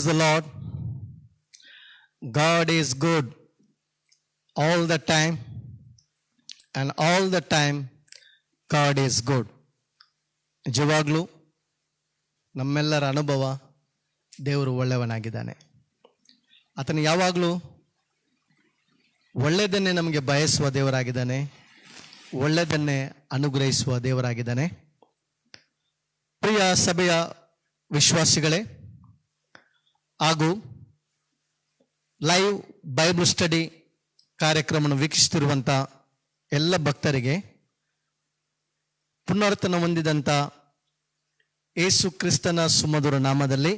Praise the Lord. God is good all the time, and all the time God is good. ನಿಜವಾಗ್ಲೂ ನಮ್ಮೆಲ್ಲರ ಅನುಭವ ದೇವರು ಒಳ್ಳೆಯವನಾಗಿದ್ದಾನೆ. ಆತನು ಯಾವಾಗಲೂ ಒಳ್ಳೆಯದನ್ನೇ ನಮಗೆ ಬಯಸುವ ದೇವರಾಗಿದ್ದಾನೆ, ಒಳ್ಳೆಯದನ್ನೇ ಅನುಗ್ರಹಿಸುವ ದೇವರಾಗಿದ್ದಾನೆ. ಪ್ರಿಯ ಸಭೆಯ ವಿಶ್ವಾಸಿಗಳೇ ಹಾಗೂ ಲೈವ್ ಬೈಬಲ್ ಸ್ಟಡಿ ಕಾರ್ಯಕ್ರಮವನ್ನು ವೀಕ್ಷಿಸುತ್ತಿರುವಂಥ ಎಲ್ಲ ಭಕ್ತರಿಗೆ ಪುನರ್ತನ ಹೊಂದಿದಂಥ ಯೇಸು ಕ್ರಿಸ್ತನ ಸುಮಧುರ ನಾಮದಲ್ಲಿ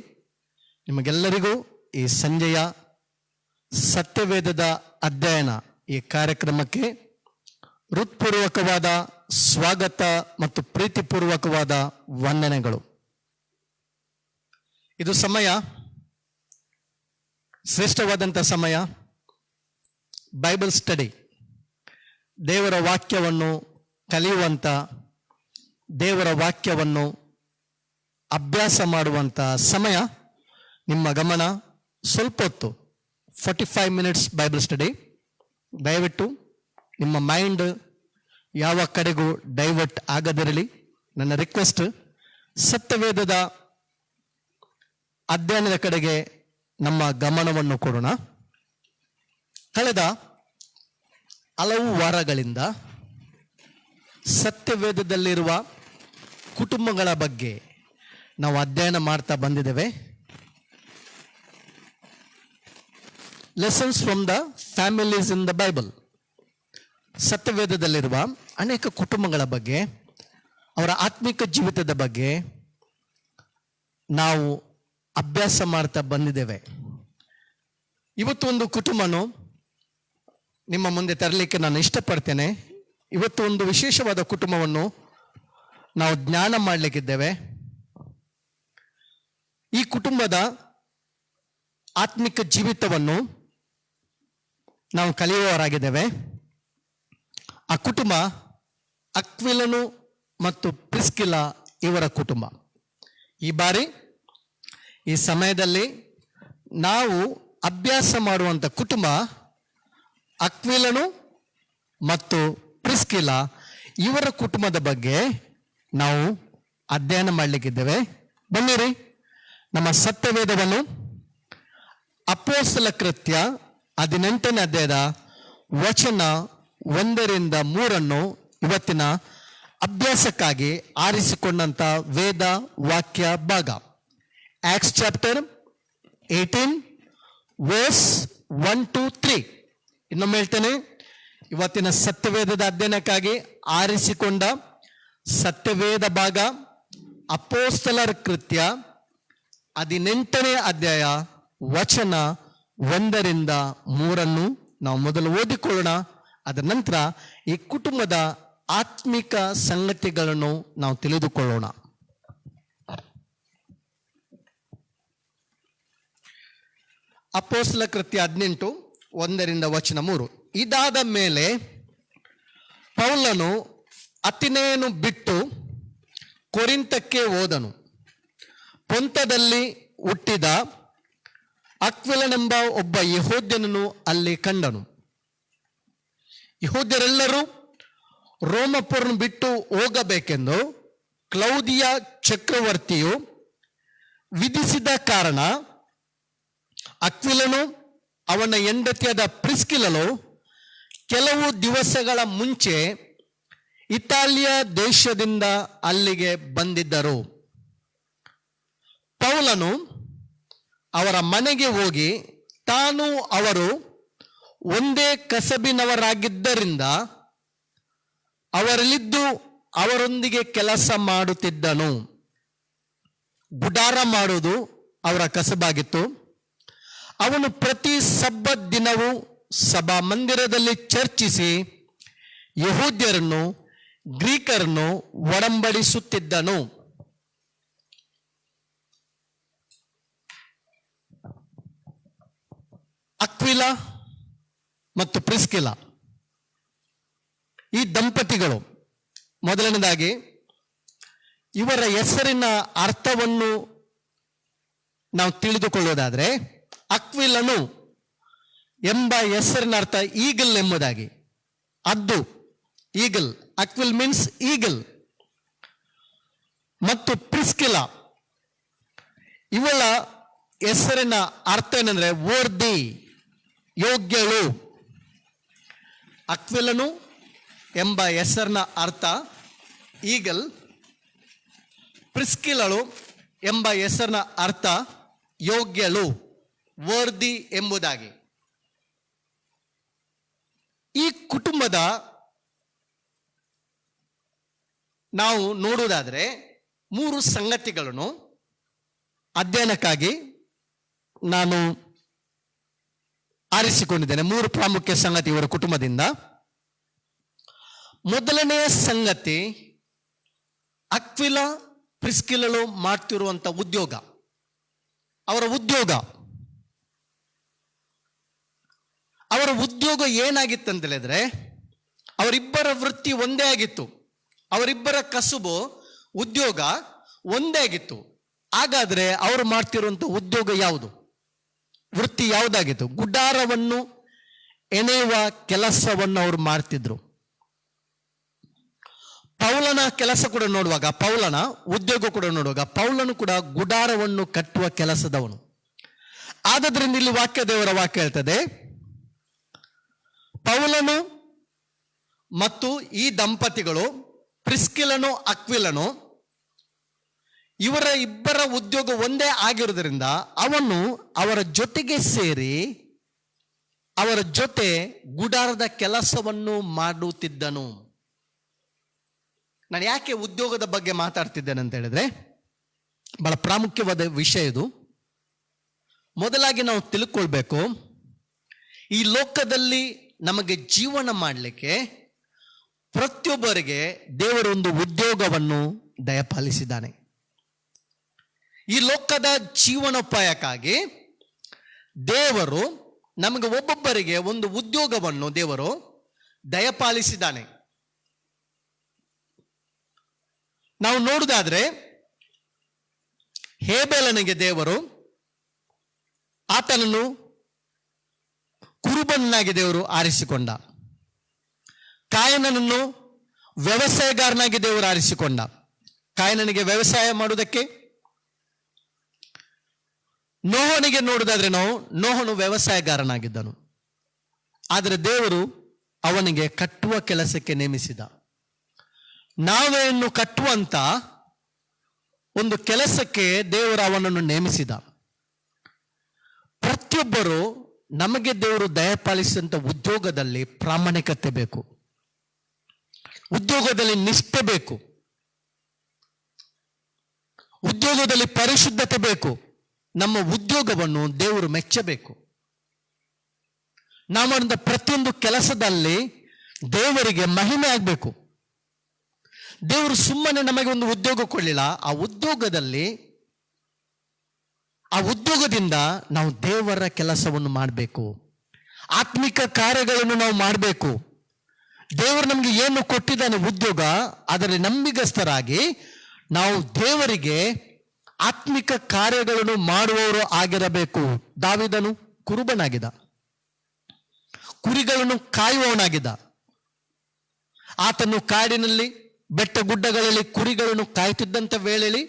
ನಿಮಗೆಲ್ಲರಿಗೂ ಈ ಸಂಜೆಯ ಸತ್ಯವೇದದ ಅಧ್ಯಯನ ಈ ಕಾರ್ಯಕ್ರಮಕ್ಕೆ ಹೃತ್ಪೂರ್ವಕವಾದ ಸ್ವಾಗತ ಮತ್ತು ಪ್ರೀತಿಪೂರ್ವಕವಾದ ವಂದನೆಗಳು. ಇದು ಸಮಯ, ಶ್ರೇಷ್ಠವಾದಂಥ ಸಮಯ, ಬೈಬಲ್ ಸ್ಟಡಿ, ದೇವರ ವಾಕ್ಯವನ್ನು ಕಲಿಯುವಂಥ, ದೇವರ ವಾಕ್ಯವನ್ನು ಅಭ್ಯಾಸ ಮಾಡುವಂಥ ಸಮಯ. ನಿಮ್ಮ ಗಮನ ಸ್ವಲ್ಪ ಹೊತ್ತು 45 ಮಿನಿಟ್ಸ್ ಬೈಬಲ್ ಸ್ಟಡಿ. ದಯವಿಟ್ಟು ನಿಮ್ಮ ಮೈಂಡ್ ಯಾವ ಕಡೆಗೂ ಡೈವರ್ಟ್ ಆಗದಿರಲಿ. ನನ್ನ ರಿಕ್ವೆಸ್ಟ್, ಸತ್ಯವೇದದ ಅಧ್ಯಯನದ ಕಡೆಗೆ ನಮ್ಮ ಗಮನವನ್ನು ಕೊಡೋಣ. ಕಳೆದ ಹಲವು ವಾರಗಳಿಂದ ಸತ್ಯವೇದದಲ್ಲಿರುವ ಕುಟುಂಬಗಳ ಬಗ್ಗೆ ನಾವು ಅಧ್ಯಯನ ಮಾಡ್ತಾ ಬಂದಿದ್ದೇವೆ. Lessons from the families in the Bible. ಸತ್ಯವೇದದಲ್ಲಿರುವ ಅನೇಕ ಕುಟುಂಬಗಳ ಬಗ್ಗೆ, ಅವರ ಆತ್ಮಿಕ ಜೀವಿತದ ಬಗ್ಗೆ ನಾವು ಅಭ್ಯಾಸ ಮಾಡ್ತಾ ಬಂದಿದ್ದೇವೆ. ಇವತ್ತು ಒಂದು ಕುಟುಂಬನು ನಿಮ್ಮ ಮುಂದೆ ತರಲಿಕ್ಕೆ ನಾನು ಇಷ್ಟಪಡ್ತೇನೆ. ಇವತ್ತು ಒಂದು ವಿಶೇಷವಾದ ಕುಟುಂಬವನ್ನು ನಾವು ಜ್ಞಾನ ಮಾಡಲಿಕ್ಕಿದ್ದೇವೆ. ಈ ಕುಟುಂಬದ ಆತ್ಮಿಕ ಜೀವಿತವನ್ನು ನಾವು ಕಲಿಯುವವರಾಗಿದ್ದೇವೆ. ಆ ಕುಟುಂಬ ಅಕ್ವಿಲನು ಮತ್ತು ಪ್ರಿಸ್ಕಿಲಾ ಇವರ ಕುಟುಂಬ. ಈ ಬಾರಿ ಈ ಸಮಯದಲ್ಲಿ ನಾವು ಅಭ್ಯಾಸ ಮಾಡುವಂಥ ಕುಟುಂಬ ಅಕ್ವಿಲನು ಮತ್ತು ಪ್ರಿಸ್ಕಿಲಾ ಇವರ ಕುಟುಂಬದ ಬಗ್ಗೆ ನಾವು ಅಧ್ಯಯನ ಮಾಡಲಿಕ್ಕಿದ್ದೇವೆ. ಬನ್ನಿರಿ, ನಮ್ಮ ಸತ್ಯವೇದವನ್ನು ಅಪೊಸ್ತಲ ಕೃತ್ಯ 18ನೇ ಅಧ್ಯಾಯದ ವಚನ 1ರಿಂದ 3 ಇವತ್ತಿನ ಅಭ್ಯಾಸಕ್ಕಾಗಿ ಆರಿಸಿಕೊಂಡಂಥ ವೇದ ವಾಕ್ಯ ಭಾಗ. Acts chapter 18 verse 1 to 3. ಇನ್ನೊಮ್ಮೆ ಹೇಳ್ತೇನೆ, ಇವತ್ತಿನ ಸತ್ಯವೇದದ ಅಧ್ಯಯನಕ್ಕಾಗಿ ಆರಿಸಿಕೊಂಡ ಸತ್ಯವೇದ ಭಾಗ ಅಪೊಸ್ತಲರ ಕೃತ್ಯ 18ನೇ ಅಧ್ಯಾಯ ವಚನ 1ರಿಂದ 3 ನಾವು ಮೊದಲು ಓದಿಕೊಳ್ಳೋಣ. ಅದರ ನಂತರ ಈ ಕುಟುಂಬದ ಆತ್ಮಿಕ ಸಂಗತಿಗಳನ್ನು ನಾವು ತಿಳಿದುಕೊಳ್ಳೋಣ. ಅಪೊಸ್ತಲ ಕೃತ್ಯ 18 1ರಿಂದ 3. ಇದಾದ ಮೇಲೆ ಪೌಲನು ಅಥೆನೆಯನ್ನು ಬಿಟ್ಟು ಕೊರಿಂಥಕ್ಕೆ ಹೋದನು. ಪೊಂತದಲ್ಲಿ ಹುಟ್ಟಿದ ಅಕ್ವಿಲನೆಂಬ ಒಬ್ಬ ಯೆಹೂದ್ಯನನ್ನು ಅಲ್ಲಿ ಕಂಡನು. ಯೆಹೂದ್ಯರೆಲ್ಲರೂ ರೋಮಪುರನ್ನು ಬಿಟ್ಟು ಹೋಗಬೇಕೆಂದು ಕ್ಲೌದಿಯ ಚಕ್ರವರ್ತಿಯು ವಿಧಿಸಿದ ಕಾರಣ ಅಕ್ವಿಲನು ಅವನ ಹೆಂಡತಿಯಾದ ಪ್ರಿಸ್ಕಿಲಳು ಕೆಲವು ದಿವಸಗಳ ಮುಂಚೆ ಇತಾಲಿಯ ದೇಶದಿಂದ ಅಲ್ಲಿಗೆ ಬಂದಿದ್ದರು. ಪೌಲನು ಅವರ ಮನೆಗೆ ಹೋಗಿ ತಾನು ಅವರು ಒಂದೇ ಕಸಬಿನವರಾಗಿದ್ದರಿಂದ ಅವರಲ್ಲಿದ್ದು ಅವರೊಂದಿಗೆ ಕೆಲಸ ಮಾಡುತ್ತಿದ್ದನು. ಗುಡಾರ ಮಾಡುವುದು ಅವರ ಕಸಬಾಗಿತ್ತು. ಅವನು ಪ್ರತಿ ಸಬ್ಬತ್ ದಿನವೂ ಸಭಾ ಮಂದಿರದಲ್ಲಿ ಚರ್ಚಿಸಿ ಯೆಹೂದ್ಯರನ್ನು ಗ್ರೀಕರನ್ನು ಒಡಂಬಡಿಸುತ್ತಿದ್ದನು. ಅಕ್ವಿಲ ಮತ್ತು ಪ್ರಿಸ್ಕಿಲಾ ಈ ದಂಪತಿಗಳು, ಮೊದಲನೇದಾಗಿ ಇವರ ಹೆಸರಿನ ಅರ್ಥವನ್ನು ನಾವು ತಿಳಿದುಕೊಳ್ಳೋದಾದ್ರೆ, ಅಕ್ವಿಲನು ಎಂಬ ಹೆಸರಿನ ಅರ್ಥ ಈಗಲ್ ಎಂಬುದಾಗಿ. ಹದ್ದು, ಈಗಲ್. ಅಕ್ವಿಲ್ means eagle. ಮತ್ತು ಪ್ರಿಸ್ಕಿಲಾ ಇವಳ ಹೆಸರಿನ ಅರ್ಥ ಏನಂದ್ರೆ ವರ್ದಿ, ಯೋಗ್ಯಳು. ಅಕ್ವಿಲನು ಎಂಬ ಹೆಸರಿನ ಅರ್ಥ ಈಗಲ್, ಪ್ರಿಸ್ಕಿಲಳು ಎಂಬ ಹೆಸರಿನ ಅರ್ಥ ಯೋಗ್ಯಳು, ವರ್ದಿ ಎಂಬುದಾಗಿ. ಈ ಕುಟುಂಬದ ನಾವು ನೋಡುವುದಾದ್ರೆ 3 ಸಂಗತಿಗಳನ್ನು ಅಧ್ಯಯನಕ್ಕಾಗಿ ನಾನು ಆರಿಸಿಕೊಂಡಿದ್ದೇನೆ. 3 ಪ್ರಾಮುಖ್ಯ ಸಂಗತಿ ಇವರ ಕುಟುಂಬದಿಂದ. ಮೊದಲನೆಯ ಸಂಗತಿ, ಅಕ್ವಿಲ ಪ್ರಿಸ್ಕಿಲಳು ಮಾಡ್ತಿರುವಂತ ಉದ್ಯೋಗ. ಅವರ ಉದ್ಯೋಗ ಏನಾಗಿತ್ತು ಅಂತ ಹೇಳಿದ್ರೆ, ಅವರಿಬ್ಬರ ವೃತ್ತಿ ಒಂದೇ ಆಗಿತ್ತು. ಅವರಿಬ್ಬರ ಕಸುಬು, ಉದ್ಯೋಗ ಒಂದೇ ಆಗಿತ್ತು. ಹಾಗಾದ್ರೆ ಅವರು ಮಾಡ್ತಿರುವಂತ ಉದ್ಯೋಗ ಯಾವುದು, ವೃತ್ತಿ ಯಾವುದಾಗಿತ್ತು? ಗುಡಾರವನ್ನು ಎಣೆಯುವ ಕೆಲಸವನ್ನು ಅವರು ಮಾಡ್ತಿದ್ರು. ಪೌಲನ ಕೆಲಸ ಕೂಡ ನೋಡುವಾಗ, ಪೌಲನ ಉದ್ಯೋಗ ಕೂಡ ನೋಡುವಾಗ, ಪೌಲನು ಕೂಡ ಗುಡಾರವನ್ನು ಕಟ್ಟುವ ಕೆಲಸದವನು. ಆದ್ರಿಂದ ಇಲ್ಲಿ ದೇವರ ವಾಕ್ಯ ಹೇಳ್ತದೆ, ಪೌಲನು ಮತ್ತು ಈ ದಂಪತಿಗಳು, ಪ್ರಿಸ್ಕಿಲನು ಅಕ್ವಿಲನು, ಇವರ ಇಬ್ಬರ ಉದ್ಯೋಗ ಒಂದೇ ಆಗಿರುವುದರಿಂದ ಅವನು ಅವರ ಜೊತೆಗೆ ಸೇರಿ ಅವರ ಜೊತೆ ಗುಡಾರದ ಕೆಲಸವನ್ನು ಮಾಡುತ್ತಿದ್ದನು. ನಾನು ಯಾಕೆ ಉದ್ಯೋಗದ ಬಗ್ಗೆ ಮಾತಾಡ್ತಿದ್ದೇನೆ ಅಂತ ಹೇಳಿದ್ರೆ, ಬಹಳ ಪ್ರಾಮುಖ್ಯವಾದ ವಿಷಯ ಇದು. ಮೊದಲಾಗಿ ನಾವು ತಿಳ್ಕೊಳ್ಬೇಕು, ಈ ಲೋಕದಲ್ಲಿ ನಮಗೆ ಜೀವನ ಮಾಡಲಿಕ್ಕೆ ಪ್ರತಿಯೊಬ್ಬರಿಗೆ ದೇವರೊಂದು ಉದ್ಯೋಗವನ್ನು ದಯಪಾಲಿಸಿದ್ದಾನೆ. ಈ ಲೋಕದ ಜೀವನೋಪಾಯಕ್ಕಾಗಿ ದೇವರು ನಮಗೆ ಒಬ್ಬೊಬ್ಬರಿಗೆ ಒಂದು ಉದ್ಯೋಗವನ್ನು ದೇವರು ದಯಪಾಲಿಸಿದ್ದಾನೆ. ನಾವು ನೋಡುವುದಾದ್ರೆ, ಹೇಬೇಲನಿಗೆ ದೇವರು ಆತನನ್ನು ಕುರುಬನಾಗಿ ದೇವರು ಆರಿಸಿಕೊಂಡ. ಕಾಯನನನ್ನು ವ್ಯವಸಾಯಗಾರನಾಗಿ ದೇವರು ಆರಿಸಿಕೊಂಡ. ಕಾಯನನಿಗೆ ವ್ಯವಸಾಯ ಮಾಡುವುದಕ್ಕೆ. ನೋಹನಿಗೆ ನೋಡುವುದಾದ್ರೆ ನೋಹನು ವ್ಯವಸಾಯಗಾರನಾಗಿದ್ದನು. ಆದರೆ ದೇವರು ಅವನಿಗೆ ಕಟ್ಟುವ ಕೆಲಸಕ್ಕೆ ನೇಮಿಸಿದ. ನಾವೇನು ಕಟ್ಟುವಂತ ಒಂದು ಕೆಲಸಕ್ಕೆ ದೇವರು ಅವನನ್ನು ನೇಮಿಸಿದ. ಪ್ರತಿಯೊಬ್ಬರು ನಮಗೆ ದೇವರು ದಯಪಾಲಿಸಿದಂಥ ಉದ್ಯೋಗದಲ್ಲಿ ಪ್ರಾಮಾಣಿಕತೆ ಬೇಕು, ಉದ್ಯೋಗದಲ್ಲಿ ನಿಷ್ಠೆ ಬೇಕು, ಉದ್ಯೋಗದಲ್ಲಿ ಪರಿಶುದ್ಧತೆ ಬೇಕು. ನಮ್ಮ ಉದ್ಯೋಗವನ್ನು ದೇವರು ಮೆಚ್ಚಬೇಕು. ನಾವು ಮಾಡಿದ ಪ್ರತಿಯೊಂದು ಕೆಲಸದಲ್ಲಿ ದೇವರಿಗೆ ಮಹಿಮೆ ಆಗಬೇಕು. ದೇವರು ಸುಮ್ಮನೆ ನಮಗೆ ಒಂದು ಉದ್ಯೋಗ ಕೊಡಲಿಲ್ಲ. ಆ ಉದ್ಯೋಗದಿಂದ ನಾವು ದೇವರ ಕೆಲಸವನ್ನು ಮಾಡಬೇಕು, ಆತ್ಮಿಕ ಕಾರ್ಯಗಳನ್ನು ನಾವು ಮಾಡಬೇಕು. ದೇವರು ನಮಗೆ ಏನು ಕೊಟ್ಟಿದ್ದಾನೆ ಉದ್ಯೋಗ, ಅದರಲ್ಲಿ ನಂಬಿಗಸ್ತರಾಗಿ ನಾವು ದೇವರಿಗೆ ಆತ್ಮಿಕ ಕಾರ್ಯಗಳನ್ನು ಮಾಡುವವರು ಆಗಿರಬೇಕು. ದಾವೀದನು ಕುರುಬನಾಗಿದ್ದ, ಕುರಿಗಳನ್ನು ಕಾಯುವವನಾಗಿದ್ದ. ಆತನು ಕಾಡಿನಲ್ಲಿ ಬೆಟ್ಟ ಗುಡ್ಡಗಳಲ್ಲಿ ಕುರಿಗಳನ್ನು ಕಾಯ್ತಿದ್ದಂಥ ವೇಳೆಯಲ್ಲಿ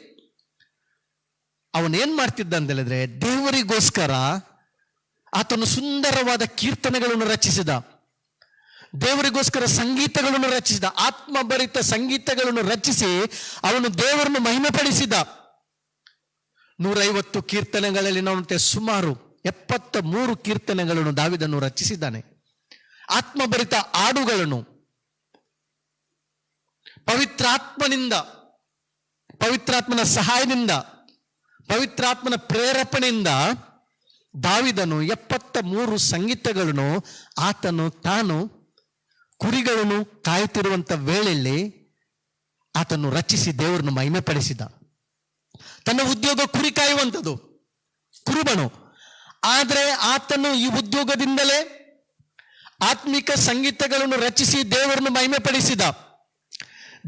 ಅವನೇನ್ ಮಾಡ್ತಿದ್ದ ಅಂತ ಹೇಳಿದ್ರೆ, ದೇವರಿಗೋಸ್ಕರ ಆತನು ಸುಂದರವಾದ ಕೀರ್ತನೆಗಳನ್ನು ರಚಿಸಿದ, ದೇವರಿಗೋಸ್ಕರ ಸಂಗೀತಗಳನ್ನು ರಚಿಸಿದ, ಆತ್ಮಭರಿತ ಸಂಗೀತಗಳನ್ನು ರಚಿಸಿ ಅವನು ದೇವರನ್ನು ಮಹಿಮೆಪಡಿಸಿದ. 150 ಕೀರ್ತನೆಗಳಲ್ಲಿ ನಾವು ಸುಮಾರು 73 ಕೀರ್ತನೆಗಳನ್ನು ದಾವೀದನು ರಚಿಸಿದ್ದಾನೆ. ಆತ್ಮಭರಿತ ಹಾಡುಗಳನ್ನು ಪವಿತ್ರಾತ್ಮನ ಸಹಾಯದಿಂದ, ಪವಿತ್ರಾತ್ಮನ ಪ್ರೇರೇಪಣೆಯಿಂದ ದಾವೀದನು 73 ಸಂಗೀತಗಳನ್ನು ಆತನು ತಾನು ಕುರಿಗಳನ್ನು ಕಾಯುತ್ತಿರುವಂತ ವೇಳೆಯಲ್ಲಿ ಆತನು ರಚಿಸಿ ದೇವರನ್ನು ಮಹಿಮೆಪಡಿಸಿದ. ತನ್ನ ಉದ್ಯೋಗ ಕುರಿ ಕಾಯುವಂಥದ್ದು, ಕುರುಬನು. ಆದರೆ ಆತನು ಈ ಉದ್ಯೋಗದಿಂದಲೇ ಆತ್ಮಿಕ ಸಂಗೀತಗಳನ್ನು ರಚಿಸಿ ದೇವರನ್ನು ಮಹಿಮೆಪಡಿಸಿದ,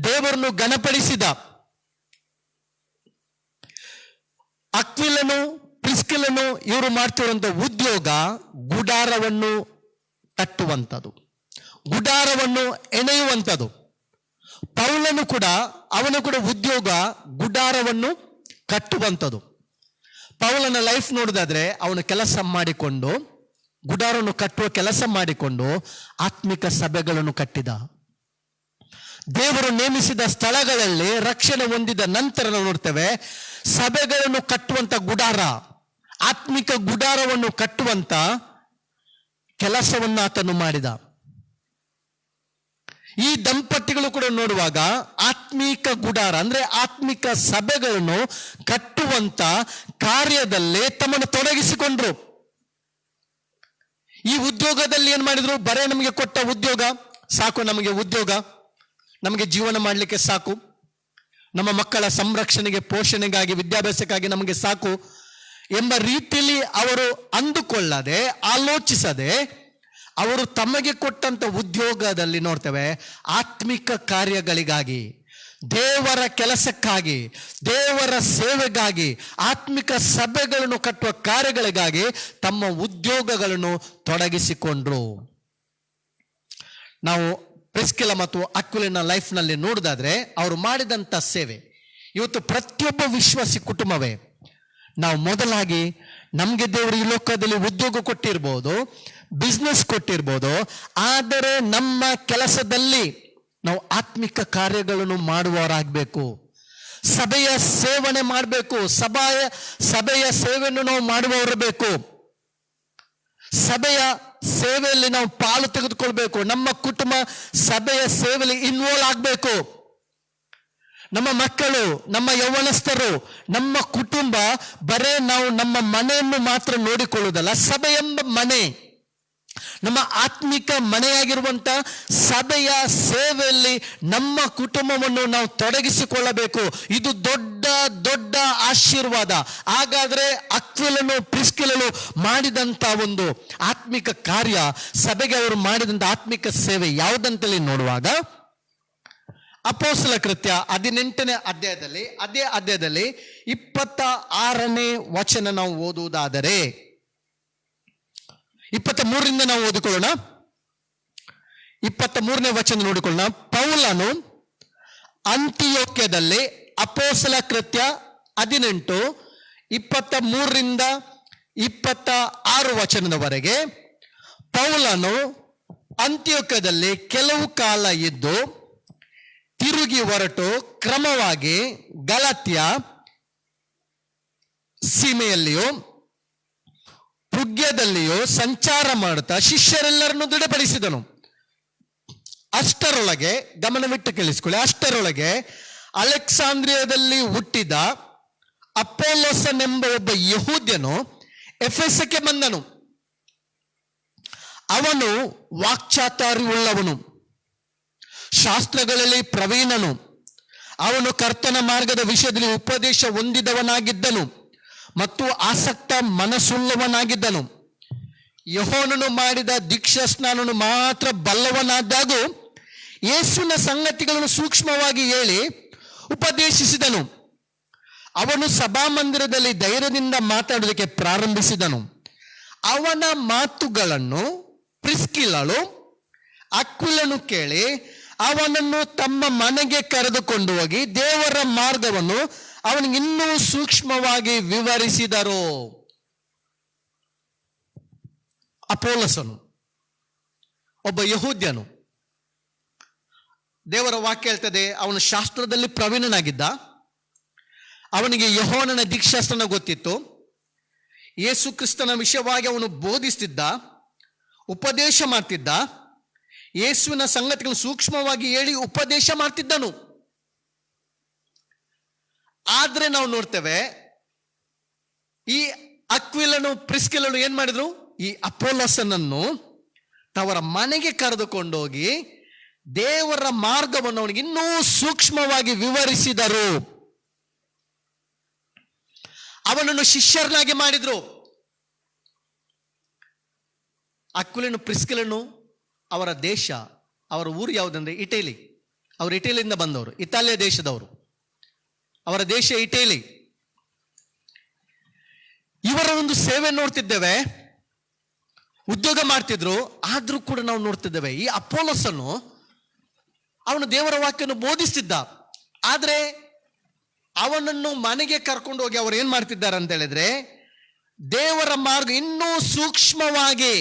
ದೇವರನ್ನು ಘನಪಡಿಸಿದ. ಅಕ್ವಿಲನು ಪ್ರಿಸ್ಕಿಲನು ಇವರು ಮಾಡ್ತಿರುವಂತ ಉದ್ಯೋಗ ಗುಡಾರವನ್ನು ಕಟ್ಟುವಂಥದ್ದು, ಗುಡಾರವನ್ನು ಎಣೆಯುವಂಥದ್ದು. ಪೌಲನು ಕೂಡ ಅವನು ಕೂಡ ಉದ್ಯೋಗ ಗುಡಾರವನ್ನು ಕಟ್ಟುವಂಥದ್ದು. ಪೌಲನ ಲೈಫ್ ನೋಡಿದಾದ್ರೆ ಅವನು ಕೆಲಸ ಮಾಡಿಕೊಂಡು ಗುಡಾರವನ್ನು ಕಟ್ಟುವ ಕೆಲಸ ಮಾಡಿಕೊಂಡು ಆತ್ಮಿಕ ಸಭೆಗಳನ್ನು ಕಟ್ಟಿದ. ದೇವರು ನೇಮಿಸಿದ ಸ್ಥಳಗಳಲ್ಲಿ ರಕ್ಷಣೆ ಹೊಂದಿದ ನಂತರ ನಾವು ನೋಡ್ತೇವೆ ಸಭೆಗಳನ್ನು ಕಟ್ಟುವಂತ ಗುಡಾರ, ಆತ್ಮಿಕ ಗುಡಾರವನ್ನು ಕಟ್ಟುವಂತ ಕೆಲಸವನ್ನು ಆತನು ಮಾಡಿದ. ಈ ದಂಪತಿಗಳು ಕೂಡ ನೋಡುವಾಗ ಆತ್ಮಿಕ ಗುಡಾರ ಅಂದ್ರೆ ಆತ್ಮಿಕ ಸಭೆಗಳನ್ನು ಕಟ್ಟುವಂತ ಕಾರ್ಯದಲ್ಲಿ ತಮ್ಮನ್ನು ತೊಡಗಿಸಿಕೊಂಡ್ರು. ಈ ಉದ್ಯೋಗದಲ್ಲಿ ಏನ್ ಮಾಡಿದ್ರು? ಬರೇ ನಮಗೆ ಕೊಟ್ಟ ಉದ್ಯೋಗ ಸಾಕು, ನಮಗೆ ಉದ್ಯೋಗ, ನಮಗೆ ಜೀವನ ಮಾಡಲಿಕ್ಕೆ ಸಾಕು, ನಮ್ಮ ಮಕ್ಕಳ ಸಂರಕ್ಷಣೆಗೆ, ಪೋಷಣೆಗಾಗಿ, ವಿದ್ಯಾಭ್ಯಾಸಕ್ಕಾಗಿ ನಮಗೆ ಸಾಕು ಎಂಬ ರೀತಿಯಲ್ಲಿ ಅವರು ಅಂದುಕೊಳ್ಳದೆ, ಆಲೋಚಿಸದೆ ಅವರು ತಮಗೆ ಕೊಟ್ಟಂತ ಉದ್ಯೋಗದಲ್ಲಿ ನೋಡ್ತೇವೆ ಆತ್ಮಿಕ ಕಾರ್ಯಗಳಿಗಾಗಿ, ದೇವರ ಕೆಲಸಕ್ಕಾಗಿ, ದೇವರ ಸೇವೆಗಾಗಿ, ಆತ್ಮಿಕ ಸಭೆಗಳನ್ನು ಕಟ್ಟುವ ಕಾರ್ಯಗಳಿಗಾಗಿ ತಮ್ಮ ಉದ್ಯೋಗಗಳನ್ನು ತೊಡಗಿಸಿಕೊಂಡ್ರು. ನಾವು ಪ್ರಿಸ್ಕಿಲ ಮತ್ತು ಅಕ್ವಿಲನ ಲೈಫ್ನಲ್ಲಿ ನೋಡಿದಾದ್ರೆ ಅವರು ಮಾಡಿದಂಥ ಸೇವೆ ಇವತ್ತು ಪ್ರತಿಯೊಬ್ಬ ವಿಶ್ವಾಸಿ ಕುಟುಂಬವೇ ನಾವು ಮೊದಲಾಗಿ ನಮಗೆ ದೇವರು ಈ ಲೋಕದಲ್ಲಿ ಉದ್ಯೋಗ ಕೊಟ್ಟಿರ್ಬೋದು, ಬಿಸ್ನೆಸ್ ಕೊಟ್ಟಿರ್ಬೋದು, ಆದರೆ ನಮ್ಮ ಕೆಲಸದಲ್ಲಿ ನಾವು ಆತ್ಮಿಕ ಕಾರ್ಯಗಳನ್ನು ಮಾಡುವವರಾಗಬೇಕು. ಸಭೆಯ ಸೇವನೆ ಮಾಡಬೇಕು, ಸಭೆಯ ಸೇವೆಯನ್ನು ನಾವು ಮಾಡುವವರಬೇಕು. ಸಭೆಯ ಸೇವೆಯಲ್ಲಿ ನಾವು ಪಾಲು ತೆಗೆದುಕೊಳ್ಬೇಕು. ನಮ್ಮ ಕುಟುಂಬ ಸಭೆಯ ಸೇವೆಯಲ್ಲಿ ಇನ್ವಾಲ್ವ್ ಆಗಬೇಕು. ನಮ್ಮ ಮಕ್ಕಳು, ನಮ್ಮ ಯೌವನಸ್ಥರು, ನಮ್ಮ ಕುಟುಂಬ ಬರೇ ನಾವು ನಮ್ಮ ಮನೆಯನ್ನು ಮಾತ್ರ ನೋಡಿಕೊಳ್ಳುವುದಲ್ಲ, ಸಭೆ ಎಂಬ ಮನೆ, ನಮ್ಮ ಆತ್ಮಿಕ ಮನೆಯಾಗಿರುವಂತ ಸಭೆಯ ಸೇವೆಯಲ್ಲಿ ನಮ್ಮ ಕುಟುಂಬವನ್ನು ನಾವು ತೊಡಗಿಸಿಕೊಳ್ಳಬೇಕು. ಇದು ದೊಡ್ಡ ದೊಡ್ಡ ಆಶೀರ್ವಾದ. ಹಾಗಾದ್ರೆ ಅಕ್ವಿಲನು ಪ್ರಿಸ್ಕಿಲನು ಮಾಡಿದಂತ ಒಂದು ಆತ್ಮಿಕ ಕಾರ್ಯ, ಸಭೆಗೆ ಅವರು ಮಾಡಿದಂತ ಆತ್ಮಿಕ ಸೇವೆ ಯಾವುದಂತೇಳಿ ನೋಡುವಾಗ ಅಪೊಸ್ತಲ ಕೃತ್ಯ 18ನೇ ಅಧ್ಯಾಯದಲ್ಲಿ, ಅದೇ ಅಧ್ಯಾಯದಲ್ಲಿ 26ನೇ ವಚನ ನಾವು ಓದುವುದಾದರೆ, 23ರಿಂದ ನಾವು ಓದಿಕೊಳ್ಳೋಣ. 23ನೇ ವಚನ ನೋಡಿಕೊಳ್ಳೋಣ. ಪೌಲನು ಅಂತಿಯೋಕ್ಯದಲ್ಲಿ, ಅಪೊಸ್ತಲ ಕೃತ್ಯ 18 23ರಿಂದ 26 ವಚನದವರೆಗೆ, ಪೌಲನು ಅಂತಿಯೋಕ್ಯದಲ್ಲಿ ಕೆಲವು ಕಾಲ ಇದ್ದು ತಿರುಗಿ ಹೊರಟು ಕ್ರಮವಾಗಿ ಗಲಾತ್ಯ ಸೀಮೆಯಲ್ಲಿಯೂ ಪುಗ್ಯದಲ್ಲಿಯೂ ಸಂಚಾರ ಮಾಡುತ್ತಾ ಶಿಷ್ಯರೆಲ್ಲರನ್ನು ದೃಢಪಡಿಸಿದನು. ಅಷ್ಟರೊಳಗೆ, ಗಮನವಿಟ್ಟು ಕೇಳಿಸಿಕೊಳ್ಳಿ, ಅಷ್ಟರೊಳಗೆ ಅಲೆಕ್ಸಾಂದ್ರಿಯಾದಲ್ಲಿ ಹುಟ್ಟಿದ ಅಪೊಲ್ಲೋಸನೆಂಬ ಒಬ್ಬ ಯಹೂದ್ಯನು ಎಫೆಸಕ್ಕೆ ಬಂದನು. ಅವನು ವಾಕ್ಚಾತುರ್ಯ ಉಳ್ಳವನು, ಶಾಸ್ತ್ರಗಳಲ್ಲಿ ಪ್ರವೀಣನು, ಅವನು ಕರ್ತನ ಮಾರ್ಗದ ವಿಷಯದಲ್ಲಿ ಉಪದೇಶ ಹೊಂದಿದವನಾಗಿದ್ದನು ಮತ್ತು ಆಸಕ್ತ ಮನಸ್ಸುಳ್ಳವನಾಗಿದ್ದನು. ಯೋಹಾನನು ಮಾಡಿದ ದೀಕ್ಷಾ ಸ್ನಾನವನ್ನು ಮಾತ್ರ ಬಲ್ಲವನಾದಾಗೂ ಯೇಸುವಿನ ಸಂಗತಿಗಳನ್ನು ಸೂಕ್ಷ್ಮವಾಗಿ ಹೇಳಿ ಉಪದೇಶಿಸಿದನು. ಅವನು ಸಭಾಮಂದಿರದಲ್ಲಿ ಧೈರ್ಯದಿಂದ ಮಾತಾಡುವುದಕ್ಕೆ ಪ್ರಾರಂಭಿಸಿದನು. ಅವನ ಮಾತುಗಳನ್ನು ಪ್ರಿಸ್ಕಿಲಳು ಅಕ್ವಿಲನು ಕೇಳಿ ಅವನನ್ನು ತಮ್ಮ ಮನೆಗೆ ಕರೆದುಕೊಂಡು ಹೋಗಿ ದೇವರ ಮಾರ್ಗವನ್ನು ಅವನಿಗೆ ಇನ್ನೂ ಸೂಕ್ಷ್ಮವಾಗಿ ವಿವರಿಸಿದರು. ಅಪೊಲ್ಲೋಸನು ಒಬ್ಬ ಯಹೂದ್ಯನು, ದೇವರ ವಾಕ್ಯ ಹೇಳ್ತದೆ ಅವನು ಶಾಸ್ತ್ರದಲ್ಲಿ ಪ್ರವೀಣನಾಗಿದ್ದ. ಅವನಿಗೆ ಯೋಹಾನನ ದೀಕ್ಷಾಸ್ನಾನ ಗೊತ್ತಿತ್ತು. ಯೇಸು ಕ್ರಿಸ್ತನ ವಿಷಯವಾಗಿ ಅವನು ಬೋಧಿಸ್ತಿದ್ದ, ಉಪದೇಶ ಮಾಡ್ತಿದ್ದ, ಯೇಸುವಿನ ಸಂಗತಿಗಳನ್ನು ಸೂಕ್ಷ್ಮವಾಗಿ ಹೇಳಿ ಉಪದೇಶ ಮಾಡ್ತಿದ್ದನು. ಆದ್ರೆ ನಾವು ನೋಡ್ತೇವೆ ಈ ಅಕ್ವಿಲನು ಪ್ರಿಸ್ಕಿಲನು ಏನ್ ಮಾಡಿದ್ರು? ಈ ಅಪೊಲ್ಲೋಸನನ್ನು ಅವರ ಮನೆಗೆ ಕರೆದುಕೊಂಡೋಗಿ ದೇವರ ಮಾರ್ಗವನ್ನು ಅವನಿಗೆ ಇನ್ನೂ ಸೂಕ್ಷ್ಮವಾಗಿ ವಿವರಿಸಿದರು. ಅವನನ್ನು ಶಿಷ್ಯರನ್ನಾಗಿ ಮಾಡಿದ್ರು. ಅಕ್ವಿಲನು ಪ್ರಿಸ್ಕಿಲನು ಅವರ ದೇಶ, ಅವರ ಊರು ಯಾವುದಂದ್ರೆ ಇಟಲಿ. ಅವರು ಇಟಲಿಯಿಂದ ಬಂದವರು, ಇತಾಲಿಯ ದೇಶದವರು. ಅವರ ದೇಶ ಇಟಲಿ. ಇವರ ಒಂದು ಸೇವೆ ನೋಡ್ತಿದ್ದೇವೆ, ಉದ್ಯೋಗ ಮಾಡ್ತಿದ್ರು. ಆದ್ರೂ ಕೂಡ ನಾವು ನೋಡ್ತಿದ್ದೇವೆ ಈ ಅಪೋಲೋಸನು ಅವನು ದೇವರ ವಾಕ್ಯವನ್ನು ಬೋಧಿಸ್ತಿದ್ದ. ಆದ್ರೆ ಅವನನ್ನು ಮನೆಗೆ ಕರ್ಕೊಂಡು ಹೋಗಿ ಅವರು ಏನ್ ಮಾಡ್ತಿದ್ದಾರೆ ಅಂತ ಹೇಳಿದ್ರೆ, ದೇವರ ಮಾರ್ಗ ಇನ್ನೂ ಸೂಕ್ಷ್ಮವಾಗಿ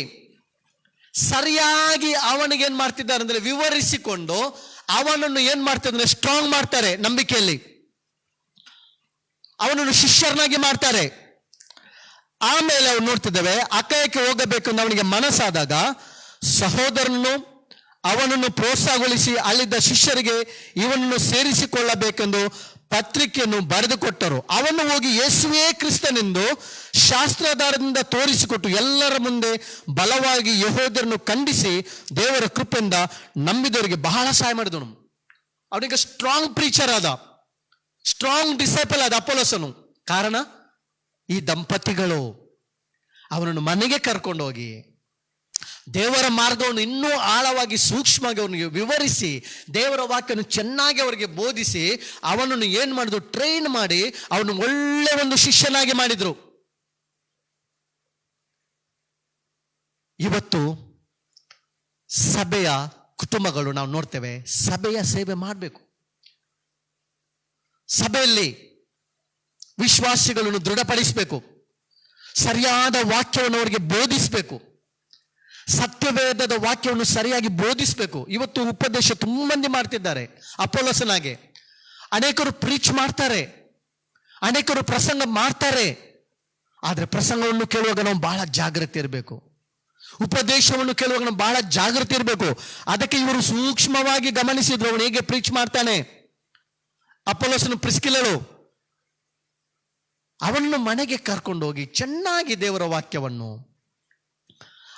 ಸರಿಯಾಗಿ ಅವನಿಗೆ ಏನ್ ಮಾಡ್ತಿದ್ದಾರೆ ಅಂದ್ರೆ ವಿವರಿಸಿಕೊಂಡು ಅವನನ್ನು ಏನ್ ಮಾಡ್ತಿದ್ದಾರೆ, ಸ್ಟ್ರಾಂಗ್ ಮಾಡ್ತಾರೆ, ನಂಬಿಕೆಯಲ್ಲಿ ಅವನನ್ನು ಶಿಷ್ಯರನ್ನಾಗಿ ಮಾಡ್ತಾರೆ. ಆಮೇಲೆ ಅವ್ರು ನೋಡ್ತಿದ್ದೇವೆ, ಅಕಾಯಕ್ಕೆ ಹೋಗಬೇಕು ಅಂತ ಅವನಿಗೆ ಮನಸ್ಸಾದಾಗ ಸಹೋದರನು ಅವನನ್ನು ಪ್ರೋತ್ಸಾಹಗೊಳಿಸಿ ಅಲ್ಲಿದ್ದ ಶಿಷ್ಯರಿಗೆ ಇವನನ್ನು ಸೇರಿಸಿಕೊಳ್ಳಬೇಕೆಂದು ಪತ್ರಿಕೆಯನ್ನು ಬರೆದುಕೊಟ್ಟರು. ಅವನು ಹೋಗಿ ಯೇಸುವೇ ಕ್ರಿಸ್ತನೆಂದು ಶಾಸ್ತ್ರಾಧಾರದಿಂದ ತೋರಿಸಿಕೊಟ್ಟು ಎಲ್ಲರ ಮುಂದೆ ಬಲವಾಗಿ ಯೆಹೂದ್ಯರನ್ನು ಖಂಡಿಸಿ ದೇವರ ಕೃಪೆಯಿಂದ ನಂಬಿದವರಿಗೆ ಬಹಳ ಸಹಾಯ ಮಾಡಿದನು. ಅವನಿಗೆ ಸ್ಟ್ರಾಂಗ್ ಪ್ರೀಚರ್ ಆದ, ಸ್ಟ್ರಾಂಗ್ ಡಿಸೈಪಲ್ ಆದ ಅಪೋಲೋಸನು. ಕಾರಣ ಈ ದಂಪತಿಗಳು ಅವನನ್ನು ಮನೆಗೆ ಕರ್ಕೊಂಡೋಗಿ ದೇವರ ಮಾರ್ಗವನ್ನು ಇನ್ನೂ ಆಳವಾಗಿ ಸೂಕ್ಷ್ಮವಾಗಿ ಅವನಿಗೆ ವಿವರಿಸಿ ದೇವರ ವಾಕ್ಯವನ್ನು ಚೆನ್ನಾಗಿ ಅವರಿಗೆ ಬೋಧಿಸಿ ಅವನನ್ನು ಏನ್ ಮಾಡಿದ್ರು, ಟ್ರೈನ್ ಮಾಡಿ ಅವನು ಒಳ್ಳೆ ಒಂದು ಶಿಷ್ಯನಾಗಿ ಮಾಡಿದ್ರು. ಇವತ್ತು ಸಭೆಯ ಕುಟುಂಬಗಳು ನಾವು ನೋಡ್ತೇವೆ, ಸಭೆಯ ಸೇವೆ ಮಾಡಬೇಕು. ಸಭೆಯಲ್ಲಿ ವಿಶ್ವಾಸಿಗಳನ್ನು ದೃಢಪಡಿಸಬೇಕು, ಸರಿಯಾದ ವಾಕ್ಯವನ್ನು ಅವರಿಗೆ ಬೋಧಿಸಬೇಕು, ಸತ್ಯವೇದದ ವಾಕ್ಯವನ್ನು ಸರಿಯಾಗಿ ಬೋಧಿಸಬೇಕು. ಇವತ್ತು ಉಪದೇಶ ತುಂಬ ಮಂದಿ ಮಾಡ್ತಿದ್ದಾರೆ ಅಪೋಲೋಸನಾಗೆ. ಅನೇಕರು ಪ್ರೀಚ್ ಮಾಡ್ತಾರೆ, ಅನೇಕರು ಪ್ರಸಂಗ ಮಾಡ್ತಾರೆ. ಆದ್ರೆ ಪ್ರಸಂಗವನ್ನು ಕೇಳುವಾಗ ನಾವು ಬಹಳ ಜಾಗೃತಿ ಇರಬೇಕು, ಉಪದೇಶವನ್ನು ಕೇಳುವಾಗ ನಾವು ಬಹಳ ಜಾಗೃತಿ ಇರಬೇಕು. ಅದಕ್ಕೆ ಇವರು ಸೂಕ್ಷ್ಮವಾಗಿ ಗಮನಿಸಿದ್ರು ಅವನು ಹೇಗೆ ಪ್ರೀಚ್ ಮಾಡ್ತಾನೆ. ಅಪೋಲೋಸನ ಪ್ರಿಸ್ಕಿಲಳು ಅವನನ್ನು ಮನೆಗೆ ಕರ್ಕೊಂಡೋಗಿ ಚೆನ್ನಾಗಿ ದೇವರ ವಾಕ್ಯವನ್ನು